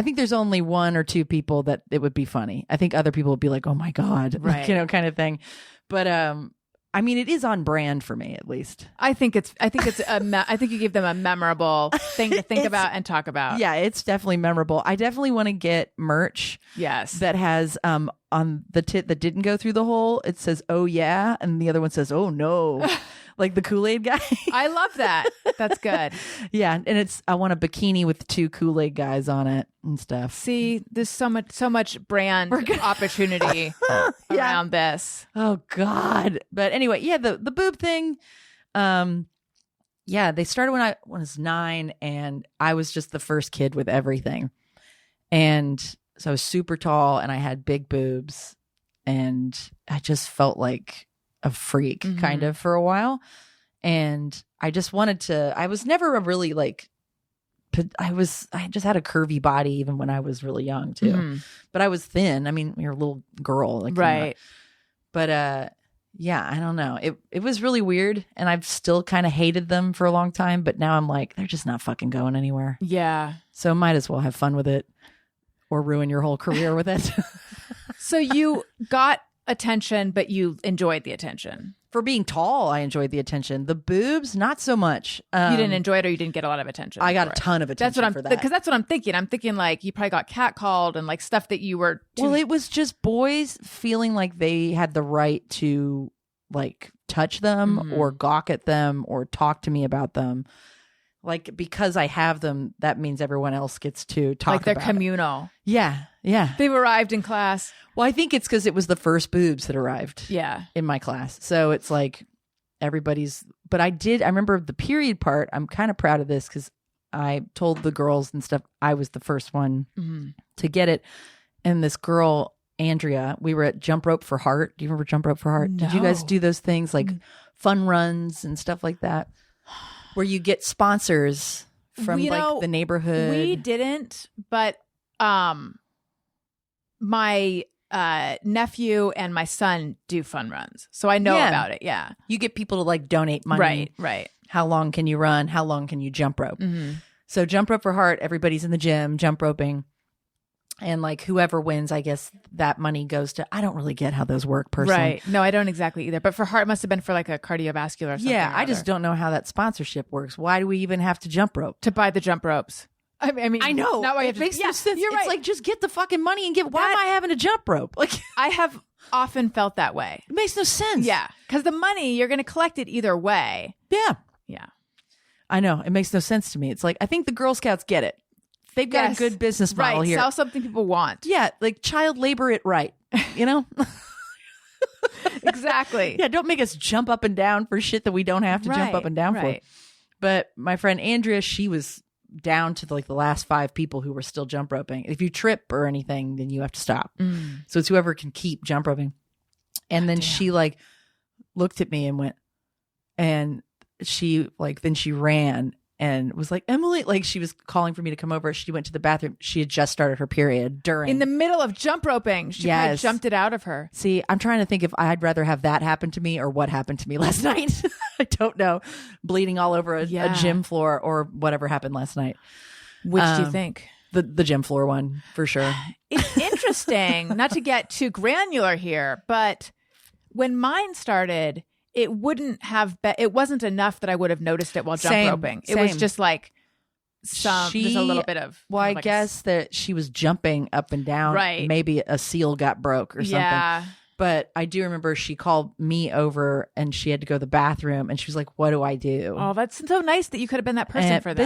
think there's only one or two people that it would be funny. I think other people would be like, "Oh my God," right? Kind of thing. But I mean, it is on brand for me, at least. I think you give them a memorable thing to think about and talk about. Yeah, it's definitely memorable. I definitely want to get merch. Yes, that has on the tit that didn't go through the hole, it says "Oh yeah," and the other one says "Oh no," like the Kool-Aid guy. I love that. That's good. Yeah, and I want a bikini with 2 Kool-Aid guys on it and stuff. See, there's so much brand opportunity around this. Oh God! But anyway, yeah, the boob thing. Yeah, they started when I was 9, and I was just the first kid with everything, and so I was super tall, and I had big boobs, and I just felt like a freak kind of for a while, and I just wanted to. I was never a really like. I just had a curvy body even when I was really young too, but I was thin. I mean, you're a little girl, like, right? But yeah, I don't know. It was really weird, and I've still kind of hated them for a long time. But now I'm like, they're just not fucking going anywhere. Yeah. So might as well have fun with it, or ruin your whole career with it. So you got attention, but you enjoyed the attention. For being tall, I enjoyed the attention. The boobs, not so much. You didn't enjoy it, or you didn't get a lot of attention? I got a ton of attention for that. Because that's what I'm thinking. I'm thinking like you probably got catcalled and like stuff that you were Well, it was just boys feeling like they had the right to like touch them or gawk at them or talk to me about them. Like, because I have them, that means everyone else gets to talk like they're about communal. it. Yeah. They've arrived in class. Well, I think it's because it was the first boobs that arrived in my class. So it's like everybody's, but I remember the period part. I'm kind of proud of this because I told the girls and stuff, I was the first one to get it. And this girl, Andrea, we were at Jump Rope for Heart. Do you remember Jump Rope for Heart? No. Did you guys do those things like fun runs and stuff like that? Where you get sponsors from the neighborhood. We didn't, but my nephew and my son do fun runs, so I know about it. Yeah, you get people to like donate money. Right. How long can you run? How long can you jump rope? So Jump Rope for Heart. Everybody's in the gym jump roping. And like whoever wins, I guess that money goes to, I don't really get how those work personally. Right. No, I don't exactly either. But for heart, it must have been for like a cardiovascular or something. Yeah, I just don't know how that sponsorship works. Why do we even have to jump rope? To buy the jump ropes. I mean, I know. Not why it makes no sense. You're it's right. like, just get the fucking money and why am I having to jump rope? Like, I have often felt that way. It makes no sense. Yeah. Because the money, you're going to collect it either way. Yeah. Yeah. I know. It makes no sense to me. It's like, I think the Girl Scouts get it. They've got a good business model here. Sell something people want. Yeah, like child labor it right, you know? Exactly. Yeah, don't make us jump up and down for shit that we don't have to jump up and down for. But my friend Andrea, she was down to like the last 5 people who were still jump roping. If you trip or anything, then you have to stop. So it's whoever can keep jump roping. And then she like looked at me and went, and she like, then she ran and was like, Emily, like she was calling for me to come over. She went to the bathroom. She had just started her period in the middle of jump roping. She probably jumped it out of her. See, I'm trying to think if I'd rather have that happen to me or what happened to me last night. I don't know. Bleeding all over a gym floor or whatever happened last night. Which do you think? The gym floor one, for sure. It's interesting, not to get too granular here, but when mine started, it wouldn't have it wasn't enough that I would have noticed it while jump roping. It was just like just a little bit of. Well, I guess that she was jumping up and down. Right. Maybe a seal got broke or something. Yeah. But I do remember she called me over and she had to go to the bathroom and she was like, what do I do? Oh, that's so nice that you could have been that person for them.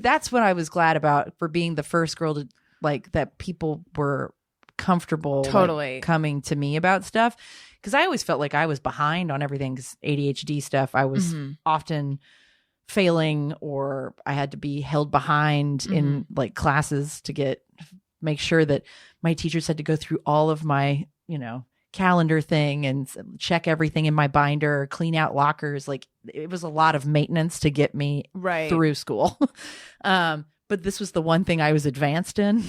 That's what I was glad about, for being the first girl to like, that people were comfortable like, coming to me about stuff. Because I always felt like I was behind on everything, because ADHD stuff, I was often failing, or I had to be held behind in like classes to make sure that my teachers had to go through all of my, calendar thing and check everything in my binder, clean out lockers. Like it was a lot of maintenance to get me through school. But this was the one thing I was advanced in.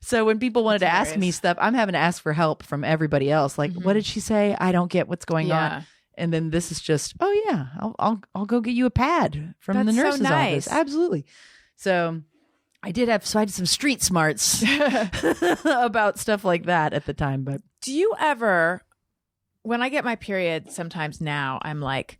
So when people wanted to ask me stuff, I'm having to ask for help from everybody else. Like, what did she say? I don't get what's going on. And then this is just, oh yeah, I'll go get you a pad from the nurse's office. Absolutely. So I had some street smarts about stuff like that at the time. But do you ever, when I get my period, sometimes now I'm like,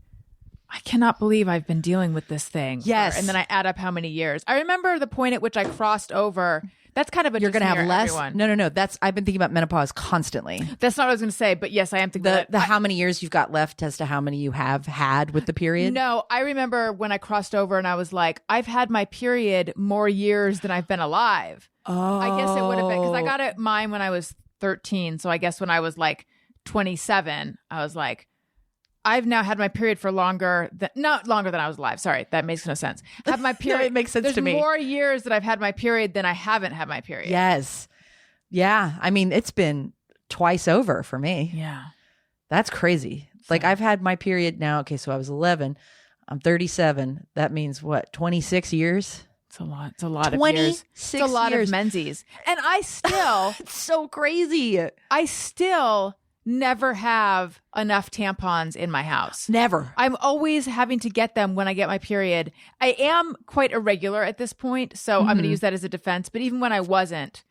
I cannot believe I've been dealing with this thing. Yes. And then I add up how many years. I remember the point at which I crossed over. That's kind of you're going to have less. Everyone. No. I've been thinking about menopause constantly. That's not what I was going to say, but yes, I am thinking the how many years you've got left as to how many you have had with the period. No, I remember when I crossed over and I was like, I've had my period more years than I've been alive. Oh, I guess it would have been, because I got mine when I was 13. So I guess when I was like 27, I was like, I've now had my period for not longer than I was alive. Sorry, that makes no sense. Have my period. No, it makes sense to me. There's more years that I've had my period than I haven't had my period. Yes. Yeah. I mean, it's been twice over for me. Yeah. That's crazy. Like I've had my period now. Okay. So I was 11. I'm 37. That means what? 26 years? It's a lot. It's a lot of years. It's a lot of menses. And I still. It's so crazy. I still never have enough tampons in my house. Never. I'm always having to get them when I get my period. I am quite irregular at this point, so I'm going to use that as a defense. But even when I wasn't,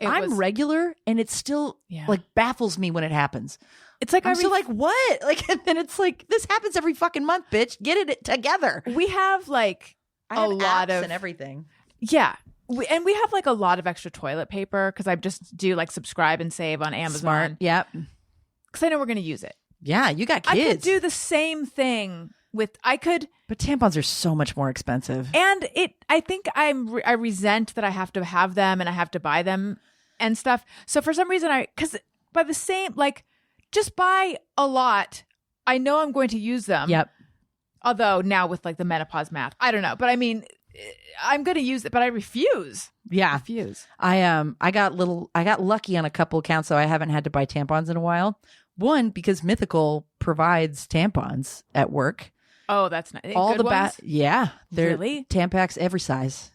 I'm regular, and it still like baffles me when it happens. It's like I'm still like, what? Like, and then it's like, this happens every fucking month, bitch. Get it together. We have like a lot of and everything. Yeah. And we have like a lot of extra toilet paper because I just do like subscribe and save on Amazon. Smart. Yep. Because I know we're going to use it. Yeah, you got kids. I could do the same thing but tampons are so much more expensive. And I think I resent that I have to have them and I have to buy them and stuff. So for some reason because by the same, like, just buy a lot. I know I'm going to use them. Yep. Although now with like the menopause math, I don't know. But I mean, I'm going to use it, but I refuse. Yeah. I refuse. I got lucky on a couple accounts, so I haven't had to buy tampons in a while. One, because Mythical provides tampons at work. Oh, that's nice. All Good the ones? yeah. They're really? Tampax every size.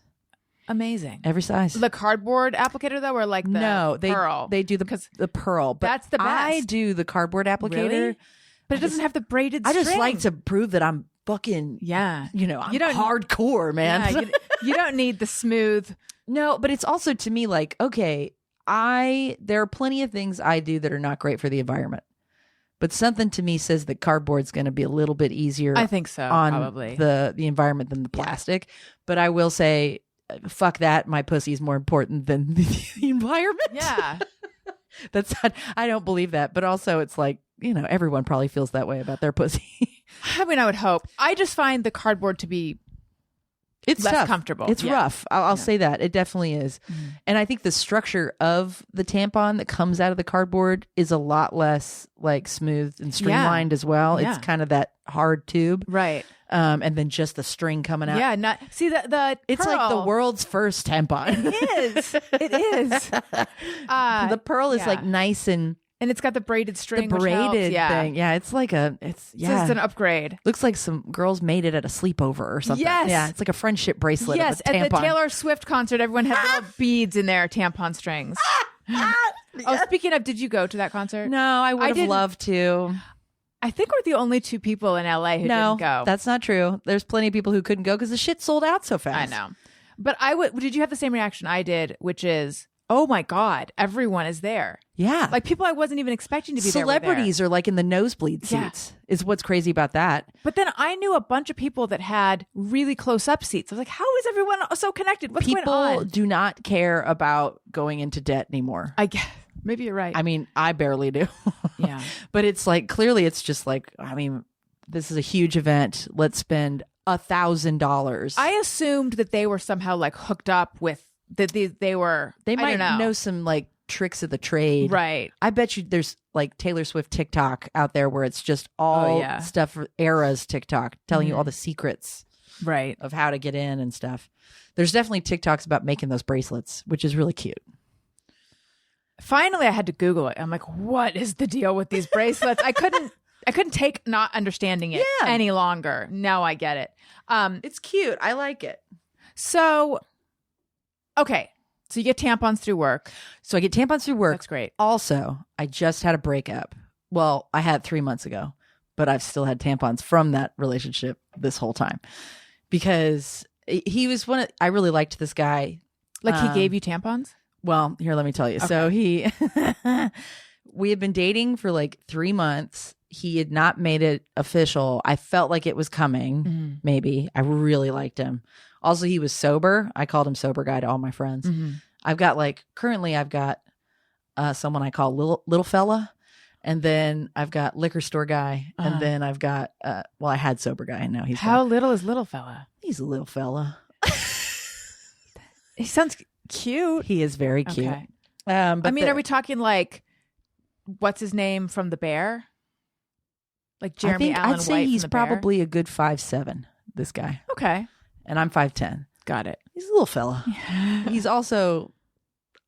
Amazing. Every size. The cardboard applicator though, or like the pearl? They do the pearl. But that's the best. I do the cardboard applicator. Really? But it doesn't have the braided string. I just like to prove that I'm fucking, I'm hardcore, man. Yeah, you don't need the smooth. No, but it's also to me like, okay, there are plenty of things I do that are not great for the environment. But something to me says that cardboard's going to be a little bit easier. I think so, on probably. the environment than the plastic. But I will say, fuck that. My pussy is more important than the environment. Yeah. That's not, I don't believe that. But also it's like, everyone probably feels that way about their pussy. I mean, I would hope. I just find the cardboard to be less tough. comfortable. It's rough. I'll say that. It definitely is. Mm. And I think the structure of the tampon that comes out of the cardboard is a lot less like smooth and streamlined as well. Yeah. It's kind of that hard tube. Right. And then just the string coming out. Yeah, it's pearl. like the world's first tampon. It is. The pearl is like nice and it's got the braided string. The braided thing. Yeah, it's an upgrade. Looks like some girls made it at a sleepover or something. Yes. Yeah, it's like a friendship bracelet. Yes, of a tampon. at the Taylor Swift concert, everyone had little beads in their tampon strings. Oh, speaking of, did you go to that concert? No, I would have loved to. I think we're the only two people in LA who didn't go. That's not true. There's plenty of people who couldn't go because the shit sold out so fast. I know. But did you have the same reaction I did, which is, oh my God, everyone is there. Yeah. Like people I wasn't even expecting to be there. Celebrities are like in the nosebleed seats is what's crazy about that. But then I knew a bunch of people that had really close up seats. I was like, how is everyone so connected? What's going on? People do not care about going into debt anymore. I guess. Maybe you're right. I mean, I barely do. Yeah. But it's like, clearly it's just like, I mean, this is a huge event. Let's spend $1,000. I assumed that they were somehow like hooked up with that they might know some like tricks of the trade. Right. I bet you there's like Taylor Swift TikTok out there where it's just all stuff, Era's TikTok telling you all the secrets of how to get in and stuff. There's definitely TikToks about making those bracelets, which is really cute. Finally, I had to Google it. I'm like, what is the deal with these bracelets? I couldn't take not understanding it any longer. Now I get it. It's cute. I like it. So, okay. So you get tampons through work. So I get tampons through work. That's great. Also, I just had a breakup. Well, I had 3 months ago, but I've still had tampons from that relationship this whole time because he was I really liked this guy. Like he gave you tampons? Well, here, let me tell you. Okay. So we had been dating for like 3 months. He had not made it official. I felt like it was coming. Maybe. I really liked him. Also, he was sober. I called him sober guy to all my friends. Currently I've got someone I call little fella. And then I've got liquor store guy. And then I've got, I had sober guy. And now he's How little is little fella? He's a little fella. He sounds cute. He is very cute. Okay. Are we talking like, what's his name from The Bear? Like Jeremy Allen White. I'd say he's probably a good 5'7", this guy. Okay. And I'm 5'10". Got it. He's a little fella. He's also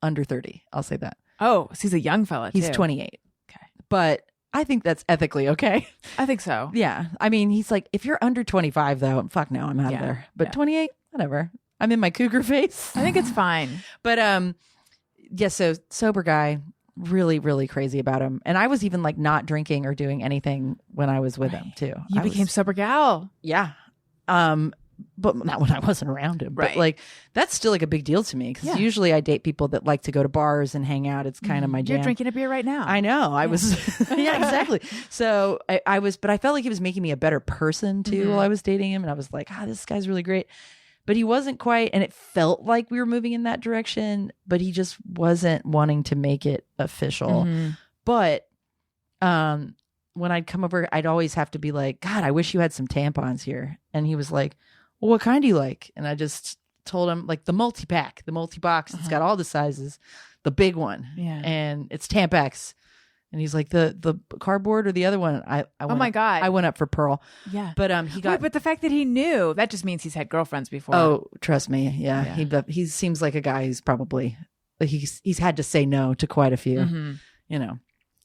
under 30. I'll say that. Oh, so he's a young fella too. He's 28. Okay. But I think that's ethically okay. I think so. Yeah. I mean, he's like, if you're under 25 though, fuck no, I'm out of there. But 28, whatever. I'm in my cougar face. I think it's fine. But so sober guy, really, really crazy about him. And I was even like not drinking or doing anything when I was with him too. You became sober gal. Yeah. but not when I wasn't around him. Right. But like, that's still like a big deal to me because usually I date people that like to go to bars and hang out. It's kind of my jam. You're drinking a beer right now. I know. I was, yeah, exactly. So I was, but I felt like he was making me a better person too while I was dating him. And I was like, this guy's really great. But he wasn't quite, and it felt like we were moving in that direction, but he just wasn't wanting to make it official. But when I'd come over, I'd always have to be like, God, I wish you had some tampons here. And he was like, well, what kind do you like? And I just told him like the multi-pack, the multi-box. It's got all the sizes, the big one. Yeah. And it's Tampax. And he's like, the cardboard or the other one? Oh my God. I went up for Pearl. Yeah. But he got. Wait, but the fact that he knew, that just means he's had girlfriends before. Oh, trust me. Yeah. He seems like a guy who's probably, he's had to say no to quite a few, you know,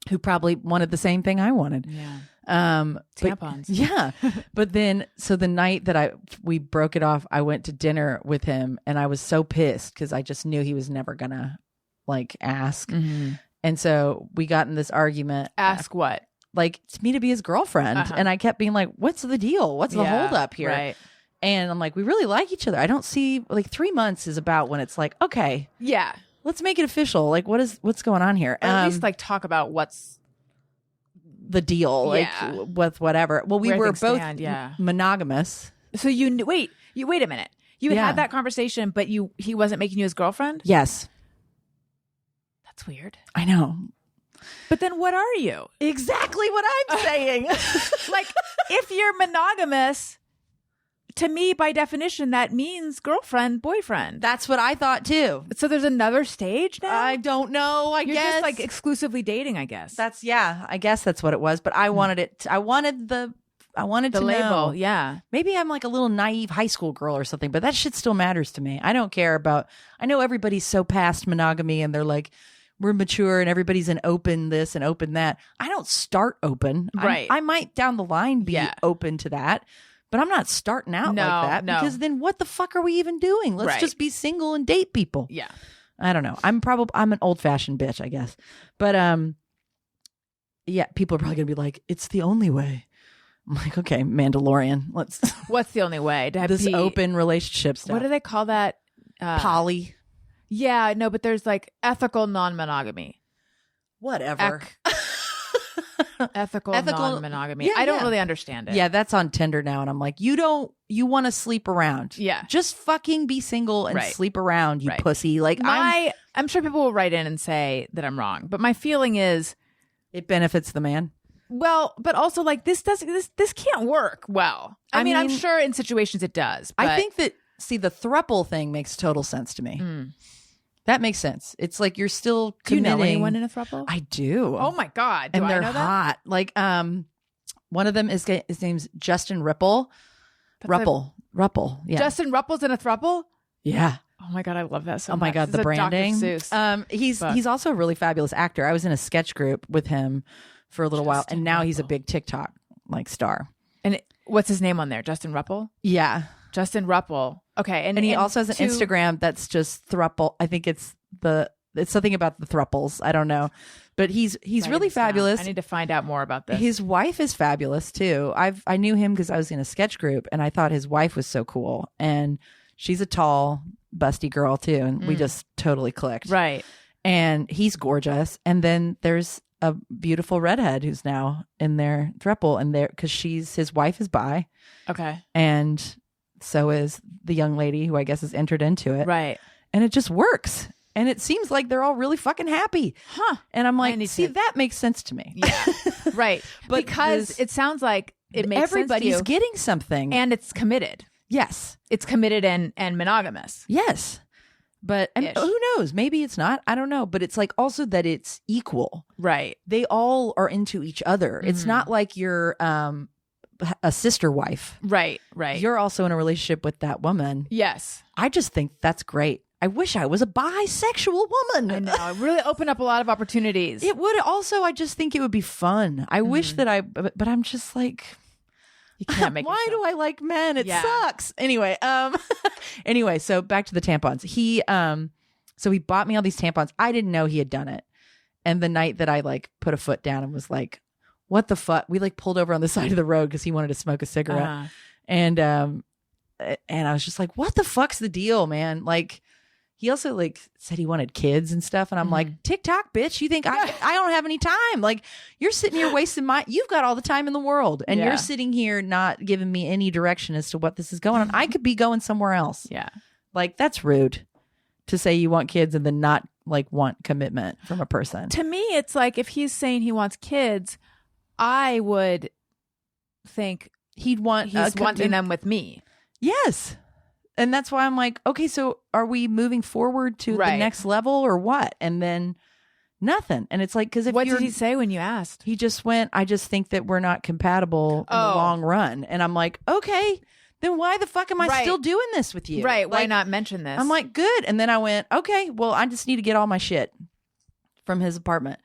who probably wanted the same thing I wanted. Yeah. But, Tampons. yeah. But then, so the night that we broke it off, I went to dinner with him and I was so pissed because I just knew he was never gonna like ask. And so we got in this argument. Ask what? Like me to be his girlfriend. And I kept being like, what's the deal? What's the hold up here? Right. And I'm like, we really like each other. I don't see like 3 months is about when it's like, okay. Yeah. Let's make it official. Like what's going on here? Or at least like talk about what's the deal, like with whatever. Well, we were both monogamous. So wait a minute. You had that conversation, but he wasn't making you his girlfriend? Yes. That's weird. I know. But then what are you? Exactly what I'm saying. Like, if you're monogamous, to me, by definition, that means girlfriend, boyfriend. That's what I thought too. So there's another stage now? I don't know. You're guess just like exclusively dating, I guess. I guess that's what it was. But I wanted it. I wanted the label. Know. Yeah. Maybe I'm like a little naive high school girl or something, but that shit still matters to me. I don't care about, I know everybody's so past monogamy and they're like, we're mature and everybody's an open this and open that. I don't start open. Right. I might down the line be open to that, but I'm not starting out like that because then what the fuck are we even doing? Let's just be single and date people. Yeah. I don't know. I'm an old fashioned bitch, I guess. But yeah, people are probably gonna be like, it's the only way. I'm like, okay, Mandalorian. What's the only way to have this open relationship stuff? What do they call that? Poly. Yeah, no, but there's like ethical non-monogamy. Whatever. Ethical non-monogamy. I don't really understand it. Yeah, that's on Tinder now. And I'm like, you want to sleep around. Yeah. Just fucking be single and sleep around, you pussy. Like I'm sure people will write in and say that I'm wrong, but my feeling is it benefits the man. Well, but also like this can't work well. I mean, I'm sure in situations it does. But I think that the throuple thing makes total sense to me. That makes sense. It's like you're still committing. Do you know anyone in a throuple? I do. Oh my God. And they're hot. Like one of them his name's Justin Ripple. Rupple. Yeah. Justin Rupple's in a throuple? Yeah. Oh my God, I love that so much. Oh my God, the branding. He's also a really fabulous actor. I was in a sketch group with him for a little while, and now he's a big TikTok like star. And what's his name on there? Justin Rupple? Yeah. Justin Rupple. Okay. And he also has an Instagram that's just throuple. I think it's something about the throuples. I don't know. But he's really fabulous. I need to find out more about this. His wife is fabulous too. I knew him because I was in a sketch group and I thought his wife was so cool. And she's a tall, busty girl too. And we just totally clicked. Right. And he's gorgeous. And then there's a beautiful redhead who's now in their throuple, and there because his wife is bi. Okay. And so is the young lady who I guess has entered into it. Right. And it just works. And it seems like they're all really fucking happy. Huh. And I'm like, that makes sense to me. Yeah. Right. But because it sounds like it makes everybody's sense to you, getting something. and it's committed. Yes. It's committed and monogamous. Yes. But who knows? Maybe it's not. I don't know. But it's like also that it's equal. Right. They all are into each other. It's not like you're a sister wife. Right. Right. You're also in a relationship with that woman. Yes. I just think that's great. I wish I was a bisexual woman. I know. It really opened up a lot of opportunities. It would also, I just think it would be fun. I wish that but I'm just like, you can't make why do I like men? It sucks. Anyway, so back to the tampons. So he bought me all these tampons. I didn't know he had done it. And the night that I like put a foot down and was like, what the fuck? We like pulled over on the side of the road because he wanted to smoke a cigarette. And And I was just like, what the fuck's the deal, man? Like, he also like said he wanted kids and stuff. And I'm like, TikTok, bitch. You think I don't have any time? Like, you're sitting here wasting you've got all the time in the world. And you're sitting here not giving me any direction as to what this is going on. I could be going somewhere else. Yeah. Like, that's rude to say you want kids and then not like want commitment from a person. To me, it's like if he's saying he wants kids, I would think he's wanting them with me. Yes. And that's why I'm like, okay, so are we moving forward to the next level or what? And then nothing. And it's like, because what did he say when you asked? He just went, I just think that we're not compatible in the long run. And I'm like, okay, then why the fuck am I still doing this with you? Right. Like, why not mention this? I'm like, good. And then I went, okay, well, I just need to get all my shit from his apartment.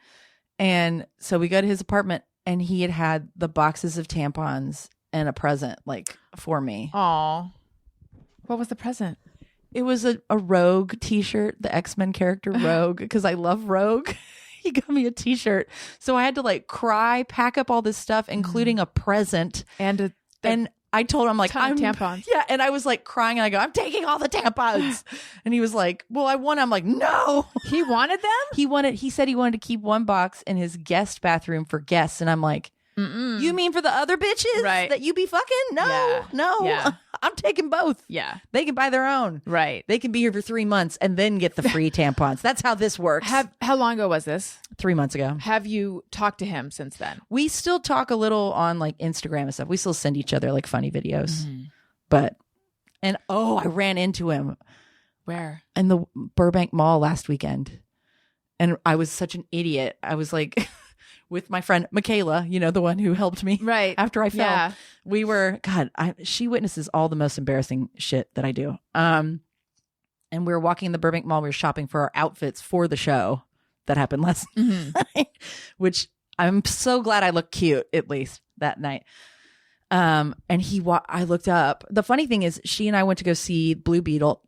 And so we go to his apartment and he had the boxes of tampons and a present like for me. Aw. What was the present? It was a Rogue t-shirt, the X-Men character Rogue, because I love Rogue. He got me a t-shirt. So I had to like cry, pack up all this stuff, including a present. And I told him, I'm like, I'm tampons. Yeah. And I was like crying and I go, I'm taking all the tampons. And he was like, well, I want, I'm like, no. He wanted them? He said he wanted to keep one box in his guest bathroom for guests. And I'm like, you mean for the other bitches that you be fucking? No, no. I'm taking both. Yeah. They can buy their own. Right. They can be here for 3 months and then get the free tampons. That's how this works. How long ago was this? 3 months ago. Have you talked to him since then? We still talk a little on like Instagram and stuff. We still send each other like funny videos. I ran into him. Where? In the Burbank Mall last weekend. And I was such an idiot. I was like... with my friend Michaela, you know, the one who helped me after I fell. Yeah. We were, she witnesses all the most embarrassing shit that I do. And we were walking in the Burbank Mall. We were shopping for our outfits for the show that happened last night, which I'm so glad I looked cute, at least that night. And I looked up. The funny thing is she and I went to go see Blue Beetle.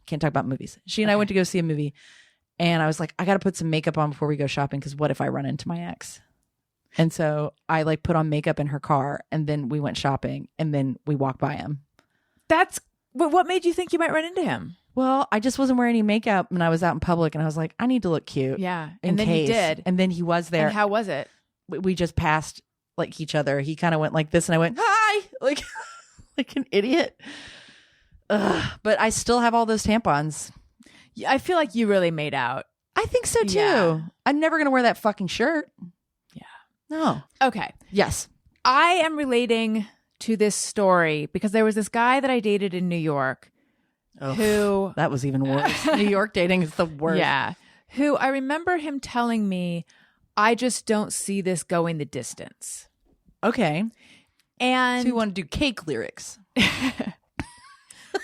Can't talk about movies. She and I went to go see a movie. And I was like, I got to put some makeup on before we go shopping because what if I run into my ex? And so I like put on makeup in her car and then we went shopping and then we walked by him. What made you think you might run into him? Well, I just wasn't wearing any makeup and I was out in public and I was like, I need to look cute. Yeah. And then he did. And then he was there. And how was it? We just passed like each other. He kind of went like this and I went, hi, like, like an idiot. But I still have all those tampons. I feel like you really made out. I think so too. Yeah. I'm never going to wear that fucking shirt. Yeah. No. Okay. Yes. I am relating to this story because there was this guy that I dated in New York who... That was even worse. New York dating is the worst. Yeah. Who I remember him telling me, I just don't see this going the distance. Okay. And... So you want to do cake lyrics.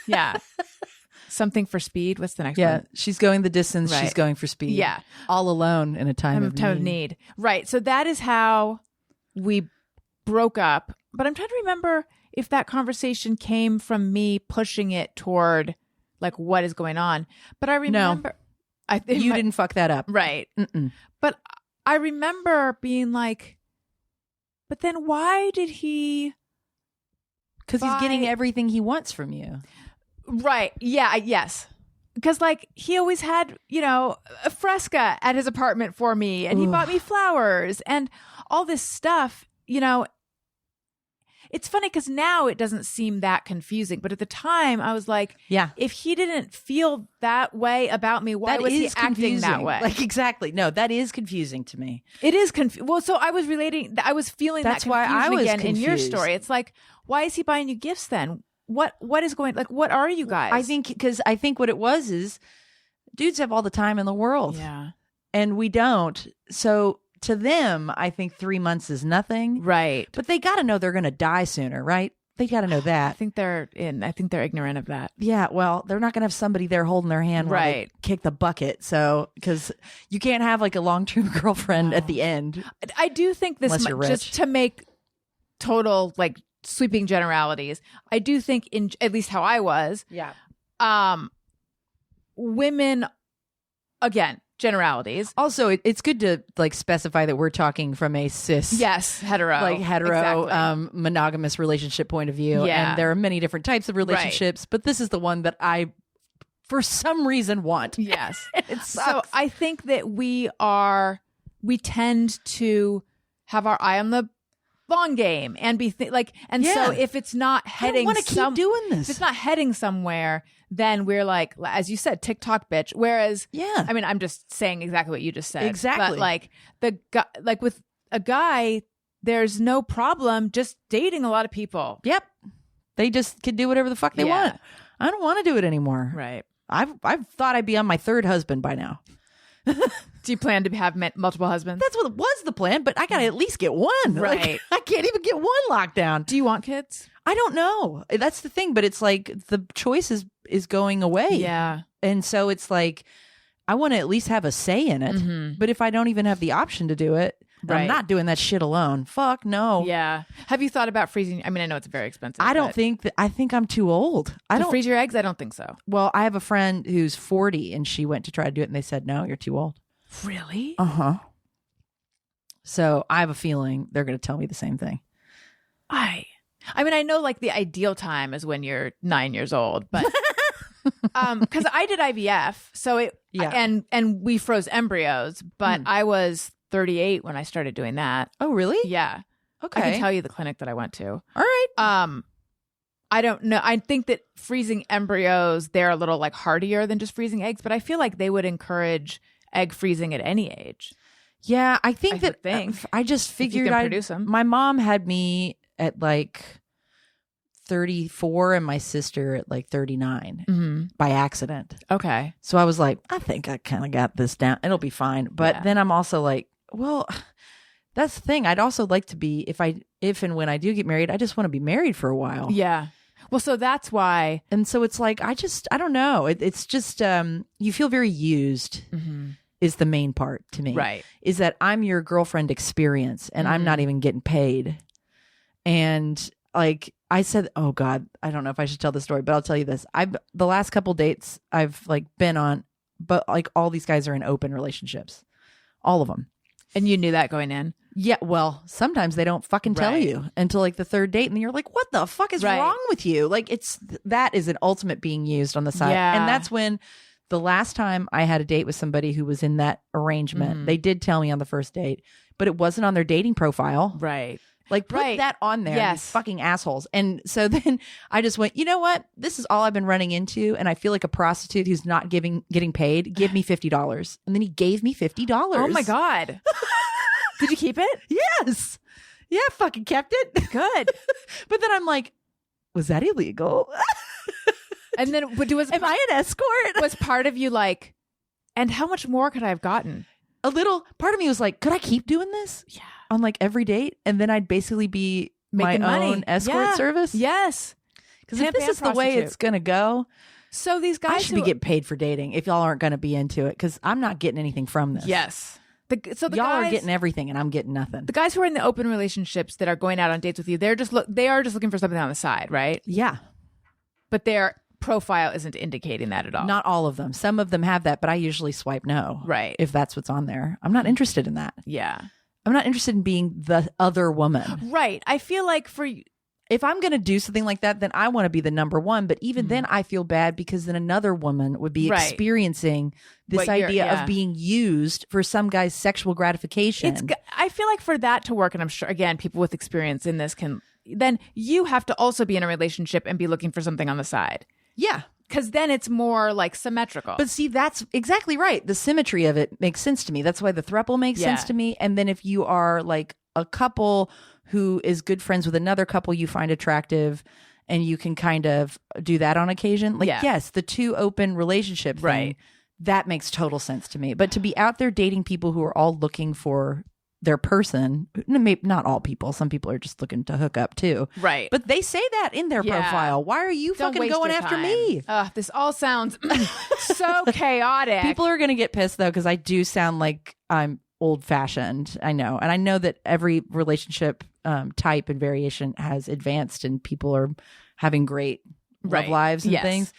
Yeah. Something for speed. What's the next one? Yeah, she's going the distance. Right. She's going for speed. Yeah. All alone in a time of need. Right. So that is how we broke up. But I'm trying to remember if that conversation came from me pushing it toward like what is going on. But I remember... No. You didn't fuck that up. Right. But I remember being like, but then why did he... Because he's getting everything he wants from you. Right. Yeah. Yes. Because like he always had, you know, a fresca at his apartment for me and he bought me flowers and all this stuff, you know. It's funny because now it doesn't seem that confusing. But at the time I was like, yeah, if he didn't feel that way about me, why was he acting that way? Like, exactly. No, that is confusing to me. It is confusing. Well, so I was feeling that confusion why I was again confused. In your story. It's like, why is he buying you gifts then? What is going, like, what are you guys? I think what it was is dudes have all the time in the world. Yeah. And we don't. So to them, I think 3 months is nothing. Right. But they got to know they're going to die sooner, right? They got to know that. I think they're ignorant of that. Yeah. Well, they're not going to have somebody there holding their hand while they kick the bucket. So, because you can't have like a long-term girlfriend at the end. I do think this, just to make total like sweeping generalities, I do think in at least how I was, women, again, generalities. Also, it's good to like specify that we're talking from a cis, hetero, exactly. Monogamous relationship point of view. Yeah. And there are many different types of relationships, but this is the one that I, for some reason, want. Yes, it sucks. So I think that we tend to have our eye on the long game and be so if it's not heading, I don't want to keep doing this. If it's not heading somewhere, then we're like, as you said, TikTok bitch. Whereas, I mean, I'm just saying exactly what you just said. Exactly. But like the guy, like with a guy, there's no problem just dating a lot of people. Yep. They just can do whatever the fuck they want. I don't want to do it anymore. Right. I've thought I'd be on my third husband by now. Do you plan to have multiple husbands? That's what was the plan, but I got to at least get one. Right. Like, I can't even get one lockdown. Do you want kids? I don't know. That's the thing, but it's like the choice is going away. Yeah. And so it's like, I want to at least have a say in it. Mm-hmm. But if I don't even have the option to do it, I'm not doing that shit alone. Fuck no. Yeah. Have you thought about freezing? I mean, I know it's very expensive. I think I'm too old. I don't freeze your eggs. I don't think so. Well, I have a friend who's 40 and she went to try to do it and they said, no, you're too old. Really? Uh-huh. So I have a feeling they're going to tell me the same thing. I mean, I know like the ideal time is when you're 9 years old, but because I did IVF, so and we froze embryos, but I was 38 when I started doing that. Oh, really? Yeah. Okay. I can tell you the clinic that I went to. All right. I don't know. I think that freezing embryos, they're a little like hardier than just freezing eggs, but I feel like they would encourage egg freezing at any age. Yeah, I think I just figured my mom had me at like 34 and my sister at like 39 by accident. Okay. So I was like, I think I kind of got this down. It'll be fine. But then I'm also like, well, that's the thing. I'd also like to be, if and when I do get married, I just want to be married for a while. Yeah. Well, so that's why. And so it's like, I don't know. It's just, you feel very used is the main part to me. Right. Is that I'm your girlfriend experience and I'm not even getting paid. And like I said, oh God, I don't know if I should tell the story, but I'll tell you this. The last couple dates I've like been on, but like all these guys are in open relationships. All of them. And you knew that going in? Yeah, well, sometimes they don't fucking tell you until like the third date, and you're like, "What the fuck is wrong with you?" Like, that is an ultimate being used on the side, and that's when the last time I had a date with somebody who was in that arrangement, they did tell me on the first date, but it wasn't on their dating profile, right? Like, put that on there, you fucking assholes. And so then I just went, you know what? This is all I've been running into, and I feel like a prostitute who's not getting paid. Give me $50, and then he gave me $50. Oh my God. Did you keep it? Yes. Yeah, I fucking kept it. Good. But then I'm like, was that illegal? And then, am I an escort? Was part of you like, and how much more could I have gotten? A little part of me was like, could I keep doing this? Yeah. On like every date? And then I'd basically be making my money. Own escort service? Yes. Because if this is the way it's going to go, so these guys I should be getting paid for dating if y'all aren't going to be into it, because I'm not getting anything from this. Yes. Y'all are getting everything and I'm getting nothing. The guys who are in the open relationships that are going out on dates with you, they are just looking for something on the side, right? Yeah. But their profile isn't indicating that at all. Not all of them. Some of them have that, but I usually swipe no. Right. If that's what's on there. I'm not interested in that. Yeah. I'm not interested in being the other woman. Right. I feel like if I'm going to do something like that, then I want to be the number one. But even then I feel bad, because then another woman would be experiencing this idea of being used for some guy's sexual gratification. I feel like for that to work, and I'm sure, again, people with experience in this then you have to also be in a relationship and be looking for something on the side. Yeah. Because then it's more like symmetrical. But see, that's exactly right. The symmetry of it makes sense to me. That's why the throuple makes sense to me. And then if you are like a couple who is good friends with another couple you find attractive, and you can kind of do that on occasion, like, yes, the two open relationship thing, that makes total sense to me. But to be out there dating people who are all looking for their person, maybe not all people, some people are just looking to hook up too, right? But they say that in their profile. Why are you fucking going after me? This all sounds so chaotic. People are gonna get pissed though, because I do sound like I'm old fashioned. I know, and I know that every relationship type and variation has advanced, and people are having great love lives and things.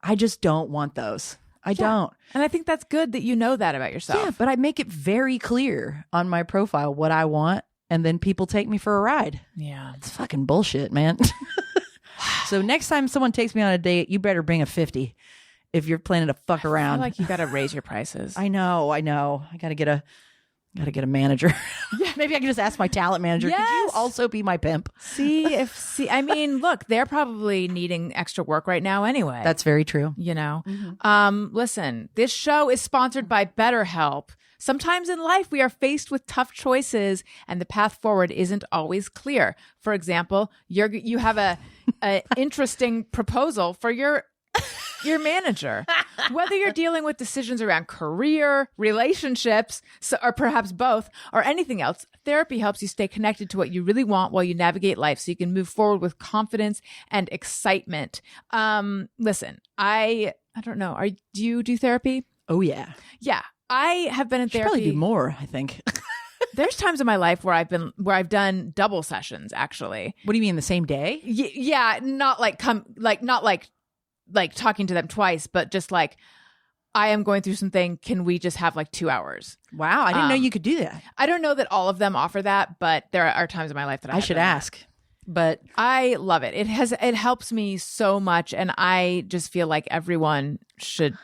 I just don't want those. I don't. And I think that's good that you know that about yourself. Yeah, but I make it very clear on my profile what I want, and then people take me for a ride. Yeah. It's fucking bullshit, man. So next time someone takes me on a date, you better bring a 50 if you're planning to fuck around. I feel like you got to raise your prices. I know. I got to get a manager. Yeah. Maybe I can just ask my talent manager, could you also be my pimp? I mean, look, they're probably needing extra work right now anyway. That's very true. You know? Listen, this show is sponsored by BetterHelp. Sometimes in life, we are faced with tough choices and the path forward isn't always clear. For example, you have a interesting proposal for your manager. Whether you're dealing with decisions around career, relationships, or perhaps both, or anything else, therapy helps you stay connected to what you really want while you navigate life so you can move forward with confidence and excitement. Listen, I don't know. Do you do therapy? Oh, yeah. Yeah. I have been in therapy. Probably do more, I think. There's times in my life where I've done double sessions, actually. What do you mean, the same day? Yeah, not like talking to them twice, but just like, I am going through something. Can we just have like 2 hours? Wow, I didn't know you could do that. I don't know that all of them offer that, but there are times in my life that I should ask. But I love it. It helps me so much, and I just feel like everyone could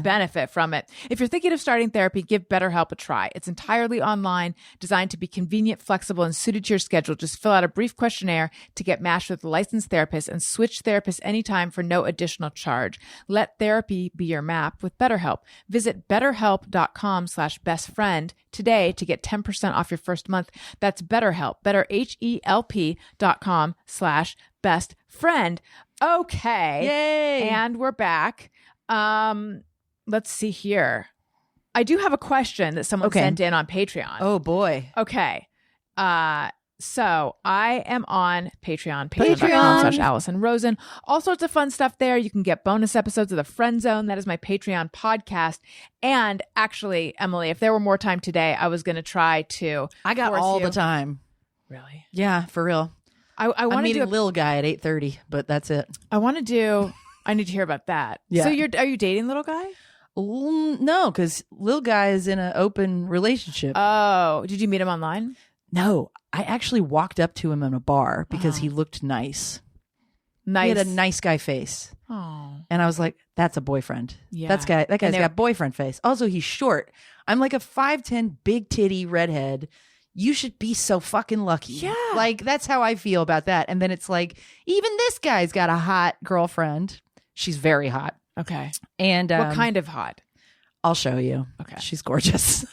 benefit from it. If you're thinking of starting therapy, give BetterHelp a try. It's entirely online, designed to be convenient, flexible, and suited to your schedule. Just fill out a brief questionnaire to get matched with a licensed therapist and switch therapists anytime for no additional charge. Let therapy be your map with BetterHelp. Visit betterhelp.com/bestfriend today to get 10% off your first month. That's BetterHelp, BetterHelp.com/bestfriend. Okay. Yay. And we're back. Let's see here. I do have a question that someone sent in on Patreon. Oh boy. Okay. So I am on patreon.com/Allison Rosen. All sorts of fun stuff there. You can get bonus episodes of The Friend Zone. That is my Patreon podcast. And actually, Emily, if there were more time today, I was going to try to. I got all the time. Really? Yeah, for real. I'm meeting a little guy at 8:30, but that's it. I need to hear about that. Yeah. So are you dating little guy? No, because little guy is in an open relationship. Oh, did you meet him online? No, I actually walked up to him in a bar because he looked nice. Nice. He had a nice guy face. Oh. And I was like, that's a boyfriend. Yeah. That guy's got boyfriend face. Also, he's short. I'm like a 5'10", big titty redhead. You should be so fucking lucky. Yeah. Like, that's how I feel about that. And then it's like, even this guy's got a hot girlfriend. She's very hot. Okay. And what kind of hot? I'll show you. Okay. She's gorgeous.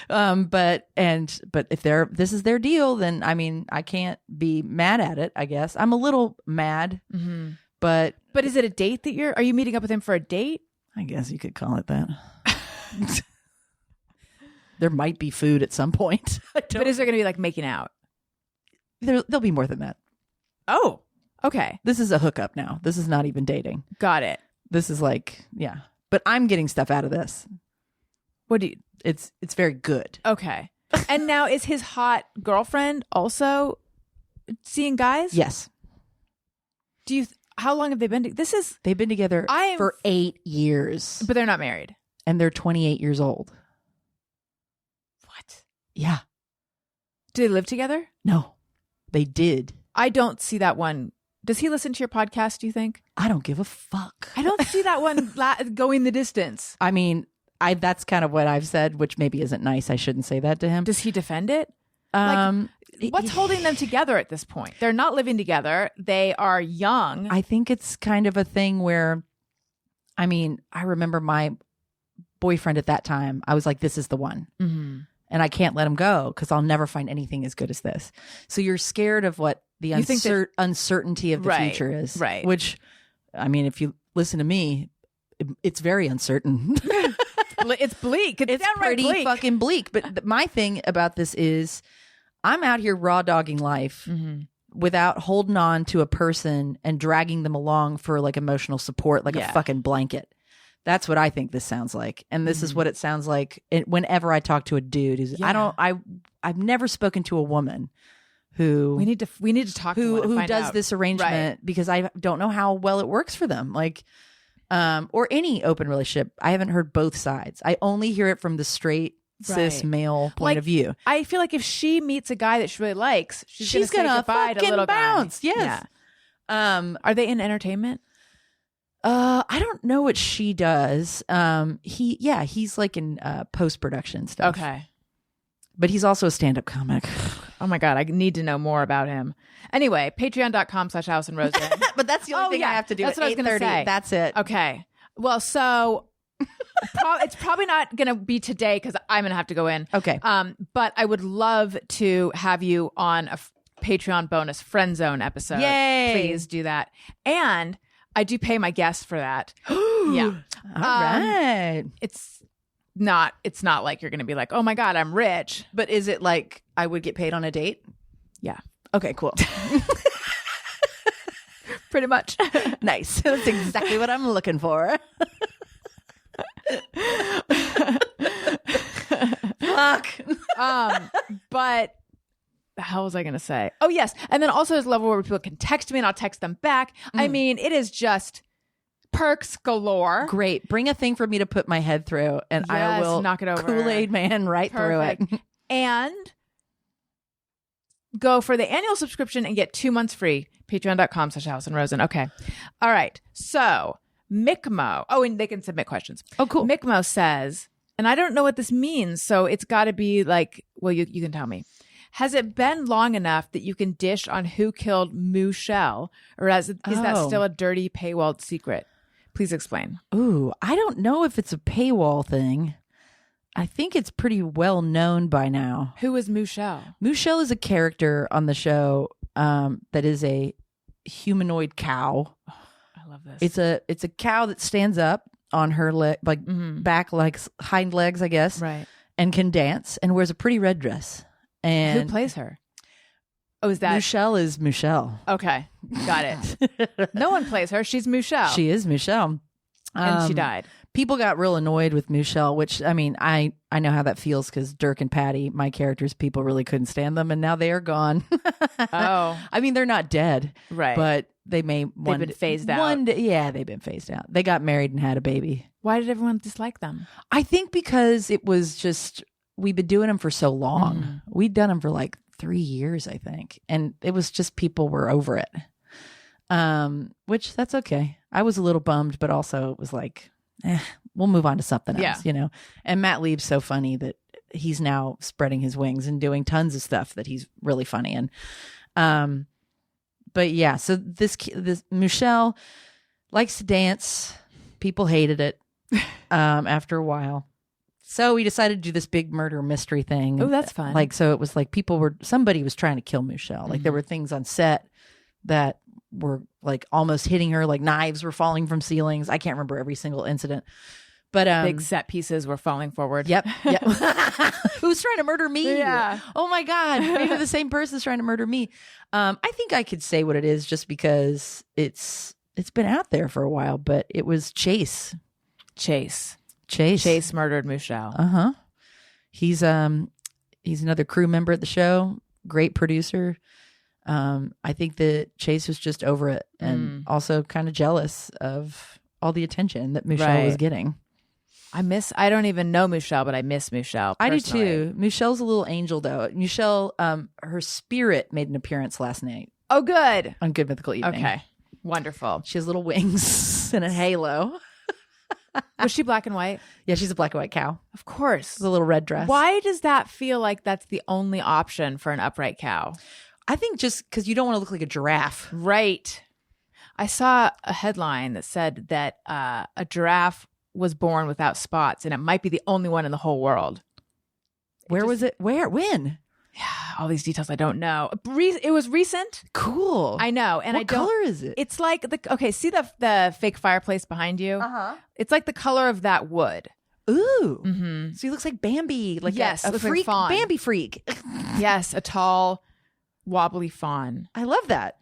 But if this is their deal, then I mean, I can't be mad at it, I guess. I'm a little mad. Mm-hmm. But is it a date that are you meeting up with him for a date? I guess you could call it that. There might be food at some point. But is there going to be like making out? There'll be more than that. Oh, okay. This is a hookup now. This is not even dating. Got it. This is like, yeah. But I'm getting stuff out of this. What do you? It's very good. Okay. And now is his hot girlfriend also seeing guys? Yes. How long have they been? They've been together for 8 years. But they're not married. And they're 28 years old. What? Yeah. Do they live together? No. They did. I don't see that one. Does he listen to your podcast, do you think? I don't give a fuck. I don't see that one going the distance. I mean, that's kind of what I've said, which maybe isn't nice. I shouldn't say that to him. Does he defend it? What's holding them together at this point? They're not living together. They are young. I think it's kind of a thing where, I mean, I remember my boyfriend at that time. I was like, this is the one. Mm-hmm. And I can't let him go because I'll never find anything as good as this. So you're scared of what the uncertainty of the future is. Right. Which, I mean, if you listen to me, it's very uncertain. It's bleak. It's pretty bleak. Fucking bleak. But my thing about this is I'm out here raw dogging life without holding on to a person and dragging them along for like emotional support, like a fucking blanket. That's what I think this sounds like. And this is what it sounds like whenever I talk to a dude. I've never spoken to a woman who we need to talk to who find does out. this arrangement because I don't know how well it works for them. Like, or any open relationship. I haven't heard both sides. I only hear it from the straight cis male point of view. I feel like if she meets a guy that she really likes, she's gonna say fucking little bounce. Guy. Yes. Yeah. Are they in entertainment? I don't know what she does. He's like in post-production stuff. Okay. But he's also a stand-up comic. Oh my God, I need to know more about him. Anyway, patreon.com/House and Rosen. But that's the only thing I have to do. That's what I was going to say. That's it. Okay. Well, so it's probably not going to be today because I'm going to have to go in. Okay. But I would love to have you on a Patreon bonus Friend Zone episode. Yay. Please do that. And I do pay my guests for that. Yeah. All right. It's not like you're going to be like, oh my God, I'm rich. But is it like I would get paid on a date? Yeah. Okay, cool. Pretty much. Nice. That's exactly what I'm looking for. Fuck. But the hell was I going to say? Oh, yes. And then also there's a level where people can text me and I'll text them back. I mean, it is just perks galore. Great. Bring a thing for me to put my head through and I will knock it over. Kool-Aid man right Perfect. through it. And go for the annual subscription and get 2 months free. Patreon.com/House and Rosen. Okay. All right. So Micmo. Oh, and they can submit questions. Oh, cool. Micmo says, and I don't know what this means, so it's got to be like, well, you can tell me. Has it been long enough that you can dish on who killed Moochelle, or is that still a dirty paywalled secret? Please explain. Ooh, I don't know if it's a paywall thing. I think it's pretty well known by now. Who is Moochelle? Moochelle is a character on the show that is a humanoid cow. Oh, I love this. It's a cow that stands up on her back legs, hind legs, I guess, right, and can dance and wears a pretty red dress. And who plays her? Oh, is that Moochelle? Is Moochelle? Okay, got it. No one plays her. She's Moochelle. She is Moochelle, and she died. People got real annoyed with Moochelle, which I mean, I know how that feels because Dirk and Patty, my characters, people really couldn't stand them, and now they are gone. Oh, I mean, they're not dead, right? But they've been phased out. They've been phased out. They got married and had a baby. Why did everyone dislike them? I think because it was just we've been doing them for so long. We'd done them for like 3 years, I think, and it was just people were over it. Which that's okay. I was a little bummed, but also it was like, we'll move on to something else, you know. And Matt Lieb's so funny that he's now spreading his wings and doing tons of stuff that he's really funny in. But yeah, so this Moochelle likes to dance. People hated it after a while. So we decided to do this big murder mystery thing. Oh, that's fun. Like, so it was like somebody was trying to kill Moochelle. Like there were things on set that were like almost hitting her, like knives were falling from ceilings. I can't remember every single incident, but big set pieces were falling forward. Yep. Who's trying to murder me? Yeah. Oh my God. Maybe the same person's trying to murder me. I think I could say what it is just because it's been out there for a while, but it was Chase murdered Moochelle. Uh-huh. He's another crew member at the show, great producer. I think that Chase was just over it and also kind of jealous of all the attention that Moochelle was getting. I don't even know Moochelle, but I miss Moochelle. I do too. Moochelle's a little angel though. Moochelle, her spirit made an appearance last night. Oh, good. On Good Mythical Evening. Okay. Wonderful. She has little wings and a halo. Was she black and white? Yeah, she's a black and white cow. Of course. With a little red dress. Why does that feel like that's the only option for an upright cow? I think just because you don't want to look like a giraffe. Right. I saw a headline that said that a giraffe was born without spots, and it might be the only one in the whole world. Where was it? Where? When? Yeah, all these details I don't know. It was recent. Cool. I know. And what color is it? It's like see the fake fireplace behind you? Uh-huh. It's like the color of that wood. Ooh. Mm-hmm. So he looks like Bambi. Like yes, a freak, like fawn. Bambi freak. Yes, a tall, wobbly fawn. I love that.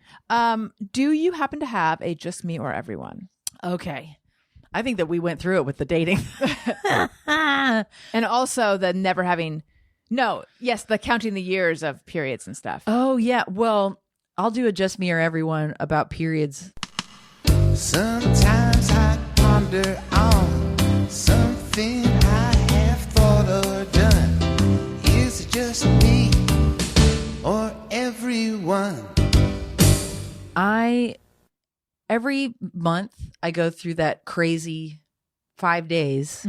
Do you happen to have a just me or everyone? Okay. I think that we went through it with the dating. And also the never having... No, yes, the counting the years of periods and stuff. Oh, yeah. Well, I'll do a just me or everyone about periods. Sometimes I ponder on something I have thought or done. Is it just me or everyone? Every month I go through that crazy 5 days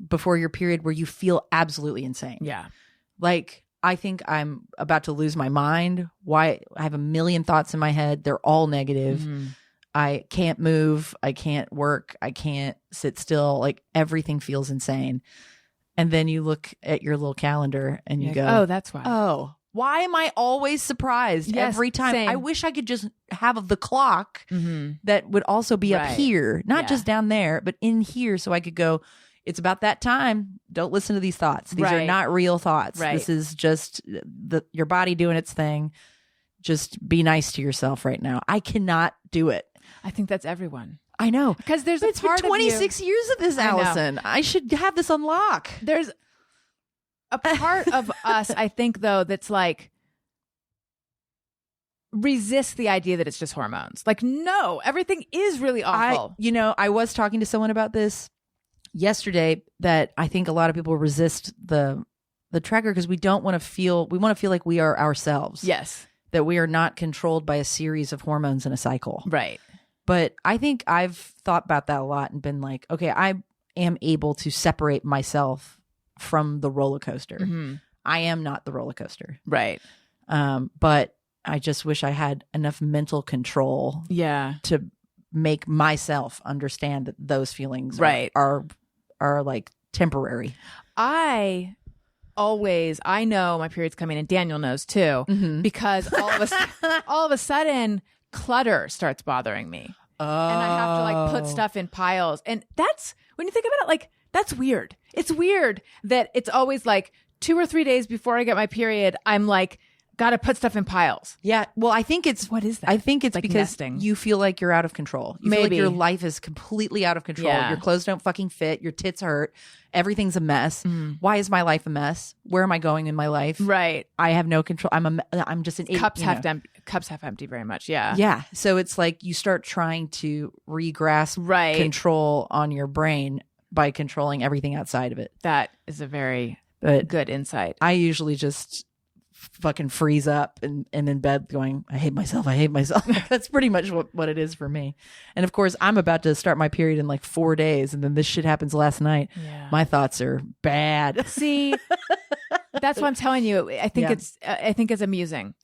before your period where you feel absolutely insane. Yeah. Like, I think I'm about to lose my mind. Why? I have a million thoughts in my head. They're all negative. I can't move. I can't work. I can't sit still. Like, everything feels insane. And then you look at your little calendar and you go, oh, that's why. Oh, why am I always surprised every time? Same. I wish I could just have the clock that would also be up here, not just down there, but in here, so I could go, it's about that time. Don't listen to these thoughts. These are not real thoughts. This is just your body doing its thing. Just be nice to yourself right now. I cannot do it. I think that's everyone. I know. Because it's been 26 years of this, Allison. I should have this on lock. There's a part of us, I think, though, that's like resist the idea that it's just hormones. Like, no, everything is really awful. I was talking to someone about this yesterday, that I think a lot of people resist the tracker because we want to feel like we are ourselves. Yes. That we are not controlled by a series of hormones in a cycle. Right. But I think I've thought about that a lot and been like, okay, I am able to separate myself from the roller coaster. I am not the roller coaster. Right. But I just wish I had enough mental control to make myself understand that those feelings are like temporary. I know my period's coming, and Daniel knows too, because all of a sudden clutter starts bothering me. And I have to like put stuff in piles. And that's, when you think about it, like, that's weird. It's weird that it's always like 2 or 3 days before I get my period, I'm like, gotta put stuff in piles. Yeah. Well, I think it's, what is that? I think it's like because nesting. You feel like you're out of control. You feel like your life is completely out of control. Yeah. Your clothes don't fucking fit. Your tits hurt. Everything's a mess. Why is my life a mess? Where am I going in my life? Right. I have no control. I'm just an cups half empty very much. Yeah. Yeah. So it's like you start trying to re-grasp control on your brain by controlling everything outside of it. That is a very good insight. I usually just fucking freeze up and in bed going, I hate myself. That's pretty much what it is for me. And of course, I'm about to start my period in like 4 days, and then this shit happens last night. Yeah. My thoughts are bad. See, that's what I'm telling you. I think it's amusing.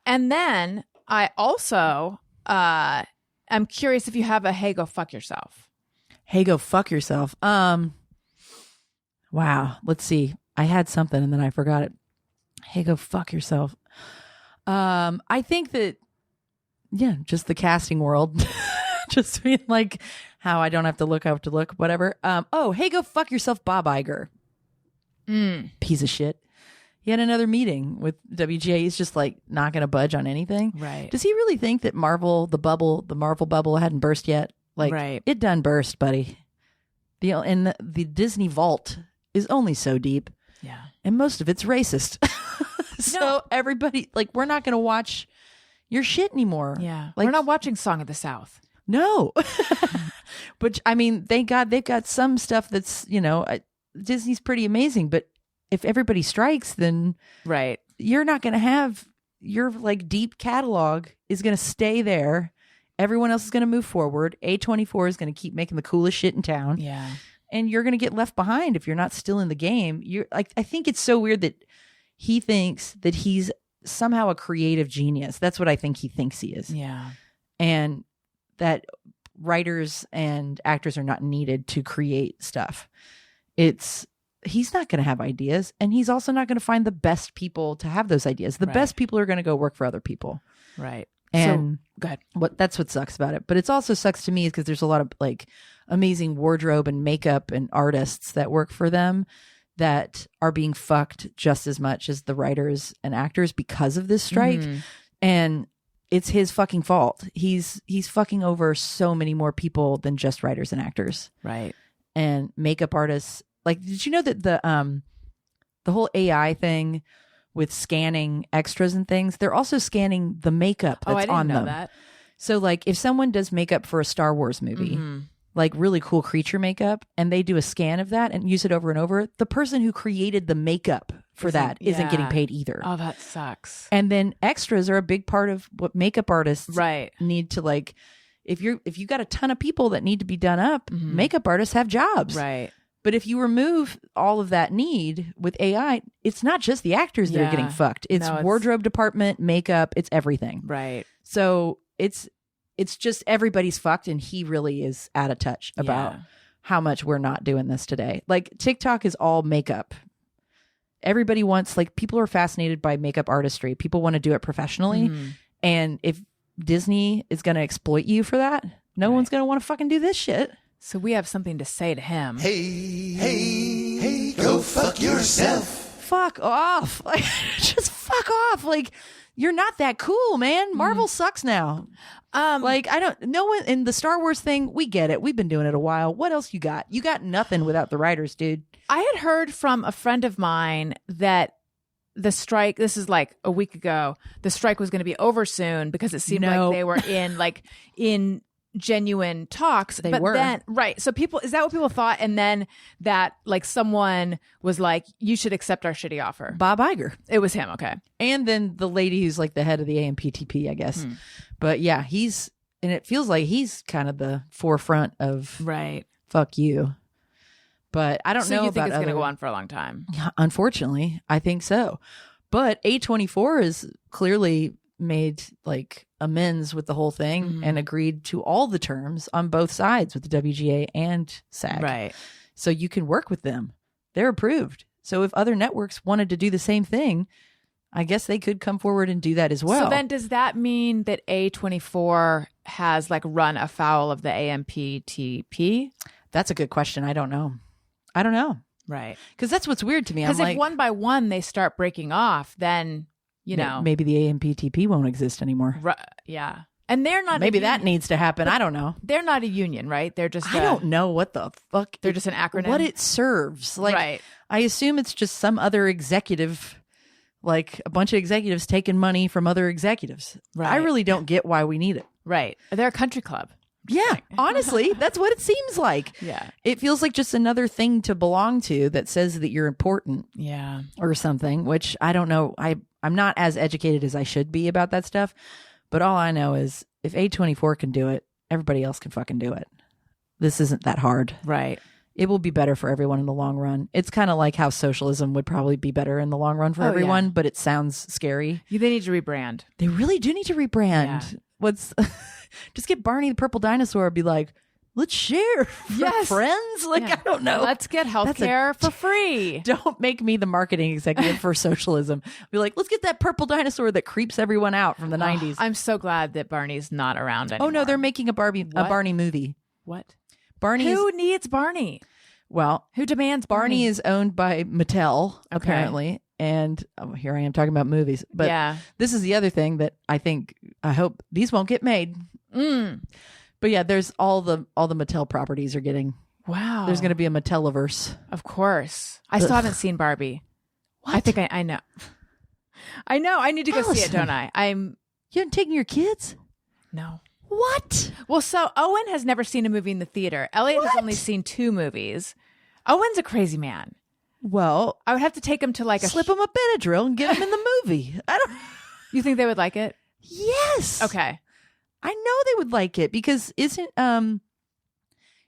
And then I also I'm curious if you have a hey, go fuck yourself. Hey, go fuck yourself. Wow. Let's see. I had something and then I forgot it. Hey, go fuck yourself. I think that, just the casting world. Just being like, how I don't have to look, whatever. Hey, go fuck yourself, Bob Iger. Piece of shit. He had another meeting with WGA. He's just like not going to budge on anything. Right. Does he really think that the Marvel bubble hadn't burst yet? Like, it done burst, buddy. The Disney vault is only so deep. Yeah. And most of it's racist. So everybody, like, we're not going to watch your shit anymore. Yeah. Like, we're not watching Song of the South. No. But I mean, they've got some stuff that's, Disney's pretty amazing, but if everybody strikes, then you're not going to have your like deep catalog is going to stay there. Everyone else is going to move forward. A24 is going to keep making the coolest shit in town. Yeah. And you're going to get left behind if you're not still in the game. You're like, I think it's so weird that he thinks that he's somehow a creative genius. That's what I think he thinks he is. Yeah. And that writers and actors are not needed to create stuff. He's not going to have ideas, and he's also not going to find the best people to have those ideas. The best people are going to go work for other people. Right. And so, go ahead. That's what sucks about it. But it also sucks to me because there's a lot of like amazing wardrobe and makeup and artists that work for them that are being fucked just as much as the writers and actors because of this strike. And it's his fucking fault. He's fucking over so many more people than just writers and actors. Right. And makeup artists. Like, did you know that the whole AI thing with scanning extras and things, they're also scanning the makeup that's on them. Know that. So like if someone does makeup for a Star Wars movie, like really cool creature makeup and they do a scan of that and use it over and over, the person who created the makeup for that isn't getting paid either. Oh, that sucks. And then extras are a big part of what makeup artists need to like. If you got a ton of people that need to be done up, makeup artists have jobs. Right. But if you remove all of that need with AI, it's not just the actors that are getting fucked. It's wardrobe department, makeup, it's everything. Right. So it's just everybody's fucked, and he really is out of touch about how much we're not doing this today. Like TikTok is all makeup. Everybody wants, like, people are fascinated by makeup artistry. People want to do it professionally. And if Disney is going to exploit you for that, no one's going to want to fucking do this shit. So we have something to say to him. Hey, go fuck yourself. Fuck off. Like, just fuck off. Like, you're not that cool, man. Marvel sucks now. Like, no one in the Star Wars thing, we get it. We've been doing it a while. What else you got? You got nothing without the writers, dude. I had heard from a friend of mine that the strike, this is like a week ago, the strike was going to be over soon because it seemed like they were in genuine talks. They were. Then, right. So is that what people thought? And then that, like, someone was like, you should accept our shitty offer. Bob Iger. It was him. Okay. And then the lady who's like the head of the AMPTP, I guess. But yeah, and it feels like he's kind of the forefront of fuck you. But I don't know. So you think it's going to go on for a long time? Unfortunately, I think so. But A24 has clearly made like amends with the whole thing and agreed to all the terms on both sides with the WGA and SAG. Right. So you can work with them. They're approved. So if other networks wanted to do the same thing, I guess they could come forward and do that as well. So then does that mean that A24 has like run afoul of the AMPTP? That's a good question. I don't know. Right. Because that's what's weird to me. Because if one by one they start breaking off, then, you know. Maybe the AMPTP won't exist anymore. Yeah. And they're not. Maybe that needs to happen. I don't know. They're not a union, right? They're just. I don't know what the fuck. They're just an acronym. What it serves. Like, I assume it's just some other executive, like a bunch of executives taking money from other executives. Right. I really don't get why we need it. Right. They're a country club. Yeah, honestly, that's what it seems like. Yeah. It feels like just another thing to belong to that says that you're important. Yeah. Or something, which I don't know. I'm not as educated as I should be about that stuff. But all I know is if A24 can do it, everybody else can fucking do it. This isn't that hard. Right. It will be better for everyone in the long run. It's kind of like how socialism would probably be better in the long run for everyone, but it sounds scary. They need to rebrand. They really do need to rebrand. Yeah. Just get Barney the Purple Dinosaur and be like, let's share for friends. Like, I don't know. Let's get healthcare for free. Don't make me the marketing executive for socialism. Be like, let's get that purple dinosaur that creeps everyone out from the 90s. I'm so glad that Barney's not around anymore. Oh, no, they're making a Barney movie. What? Who needs Barney? Well, who demands Barney is owned by Mattel, apparently. And here I am talking about movies. But this is the other thing that I hope these won't get made. But yeah, there's all the Mattel properties are getting. Wow. There's going to be a Mattelliverse. Of course. I still haven't seen Barbie. What? I think I know. I know. I need to go see it, don't I? You haven't taken your kids? No. What? Well, so Owen has never seen a movie in the theater. Elliot has only seen 2 movies. Owen's a crazy man. Well, I would have to take him to like slip him a Benadryl and get him in the movie. You think they would like it? Yes. Okay. I know they would like it because isn't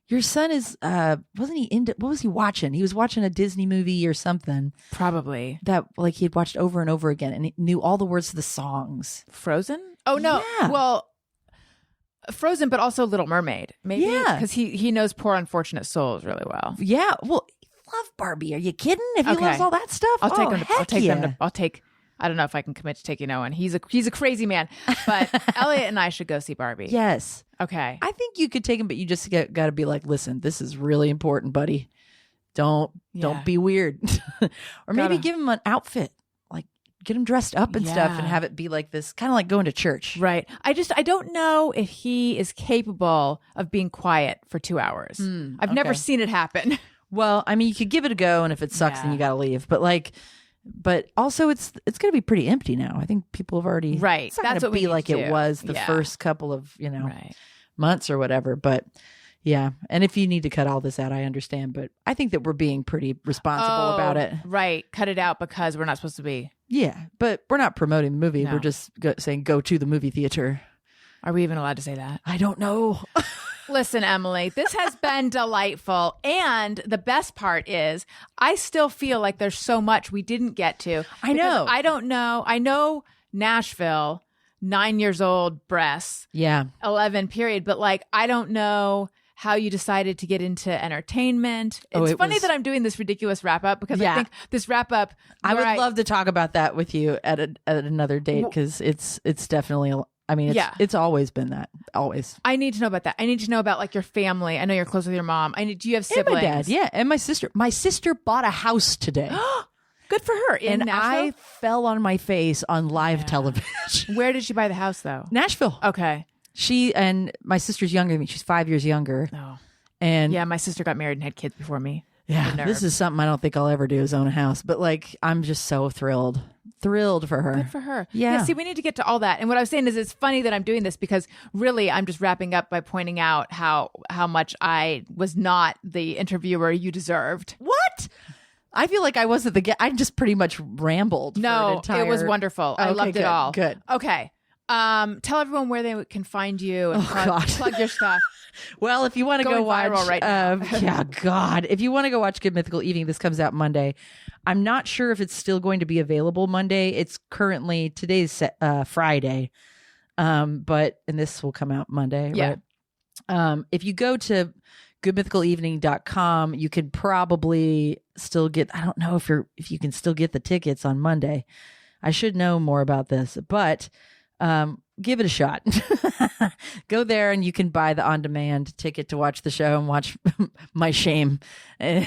your son is wasn't he into what was he watching? He was watching a Disney movie or something. Probably. That like he had watched over and over again and he knew all the words to the songs. Frozen? Oh no. Yeah. Well, Frozen, but also Little Mermaid. Maybe because he knows Poor Unfortunate Souls really well. Yeah. Well, love Barbie. Are you kidding? If he loves all that stuff, I'll take I don't know if I can commit to taking Owen. He's a crazy man. But Elliot and I should go see Barbie. Yes. Okay. I think you could take him, but you just got to be like, listen, this is really important, buddy. Don't be weird. Or maybe give him an outfit. Like get him dressed up and stuff and have it be like this, kind of like going to church. Right. I don't know if he is capable of being quiet for 2 hours. I've never seen it happen. Well, I mean, you could give it a go, and if it sucks, then you got to leave. But also, it's going to be pretty empty now. I think people have already It's not that's what we be like it was the first couple of months or whatever. But Yeah. And if you need to cut all this out, I understand. But I think that we're being pretty responsible about it. Right. Cut it out because we're not supposed to be. Yeah. But we're not promoting the movie. No. We're just saying go to the movie theater. Are we even allowed to say that? I don't know. Listen, Emily, this has been delightful. And the best part is I still feel like there's so much we didn't get to. I know. I don't know. I know Nashville, 9 years old, breasts. Yeah. 11 period. But like, I don't know how you decided to get into entertainment. It's funny that I'm doing this ridiculous wrap up because I think this wrap up. I would love to talk about that with you at another date because it's definitely. I mean, it's always been that. Always. I need to know about that. I need to know about like your family. I know you're close with your mom. Do you have siblings? And my dad, yeah, and my sister. My sister bought a house today. Good for her. In Nashville? I fell on my face on live television. Where did she buy the house though? Nashville. Okay. She and my sister's younger than me. She's 5 years younger. Oh. And yeah, my sister got married and had kids before me. Yeah, this is something I don't think I'll ever do is own a house. But like, I'm just so thrilled for her. Good for her. Yeah. See, we need to get to all that. And what I was saying is it's funny that I'm doing this because really I'm just wrapping up by pointing out how much I was not the interviewer you deserved. What? I feel like I wasn't the guest. I just pretty much rambled. No, it was wonderful. I loved it all. Good. Okay. Tell everyone where they can find you and plug your stuff. Well, if you want to go watch, right now. if you want to go watch Good Mythical Evening, this comes out Monday. I'm not sure if it's still going to be available Monday. It's currently today's Friday, and this will come out Monday. Yeah. Right? If you go to goodmythicalevening.com, you can probably still get. I don't know if you can still get the tickets on Monday. I should know more about this, but. Give it a shot. Go there and you can buy the on-demand ticket to watch the show and watch my shame. And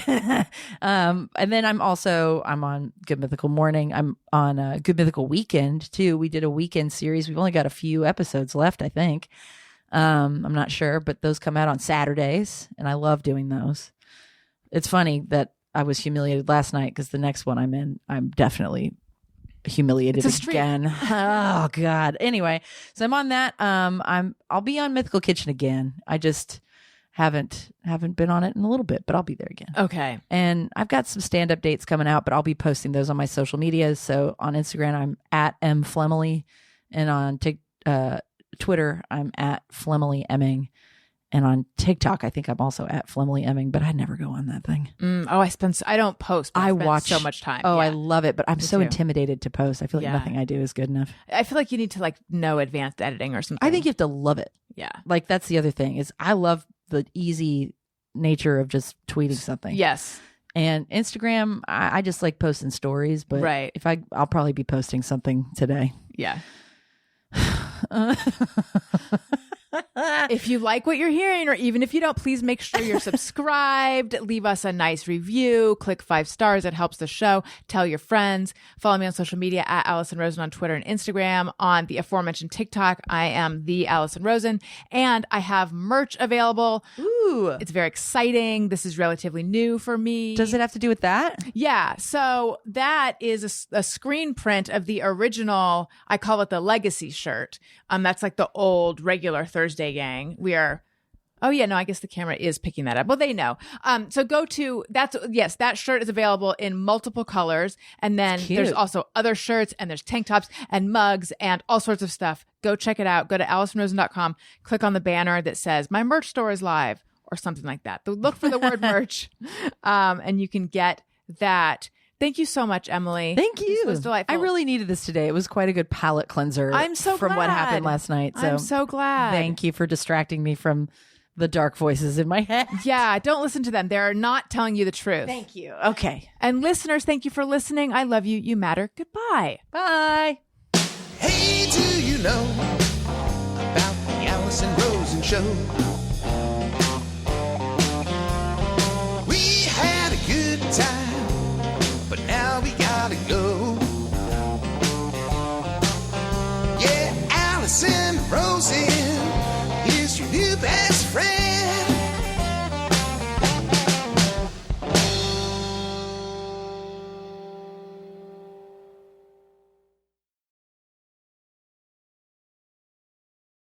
then I'm on Good Mythical Morning. I'm on Good Mythical Weekend too. We did a weekend series. We've only got a few episodes left, I think. I'm not sure, but those come out on Saturdays and I love doing those. It's funny that I was humiliated last night because the next one I'm in, I'm definitely humiliated again. Oh God. Anyway, so I'm on that. I'll be on Mythical Kitchen again. I just haven't been on it in a little bit, but I'll be there again. Okay. And I've got some stand-up dates coming out, but I'll be posting those on my social medias. So on Instagram, I'm at @mflemily, and on Twitter, I'm at Flemily Emming. And on TikTok, I think I'm also at Flemily Emming, but I never go on that thing. I don't post. But I watch so much time. Oh, yeah. I love it, but I'm so intimidated to post. I feel like nothing I do is good enough. I feel like you need to like know advanced editing or something. I think you have to love it. Yeah. Like that's the other thing is I love the easy nature of just tweeting something. Yes. And Instagram, I just like posting stories, but if I'll probably be posting something today. Yeah. If you like what you're hearing, or even if you don't, please make sure you're subscribed. Leave us a nice review. Click 5 stars. It helps the show. Tell your friends. Follow me on social media at Allison Rosen on Twitter and Instagram. On the aforementioned TikTok, I am the Allison Rosen. And I have merch available. Ooh. It's very exciting. This is relatively new for me. Does it have to do with that? Yeah. So that is a screen print of the original, I call it the legacy shirt. That's like the old regular Thursday Gang. We are, I guess the camera is picking that up. Well, they know. So go to, that shirt is available in multiple colors. And then there's also other shirts and there's tank tops and mugs and all sorts of stuff. Go check it out. Go to AllisonRosen.com. Click on the banner that says my merch store is live or something like that. Look for the word merch and you can get that. Thank you so much, Emily. Thank you. This was delightful. I really needed this today. It was quite a good palate cleanser. I'm so from glad. What happened last night. So I'm so glad. Thank you for distracting me from the dark voices in my head. Yeah, don't listen to them. They're not telling you the truth. Thank you. Okay. And listeners, thank you for listening. I love you. You matter. Goodbye. Bye. Hey, do you know about the Allison Rosen Show?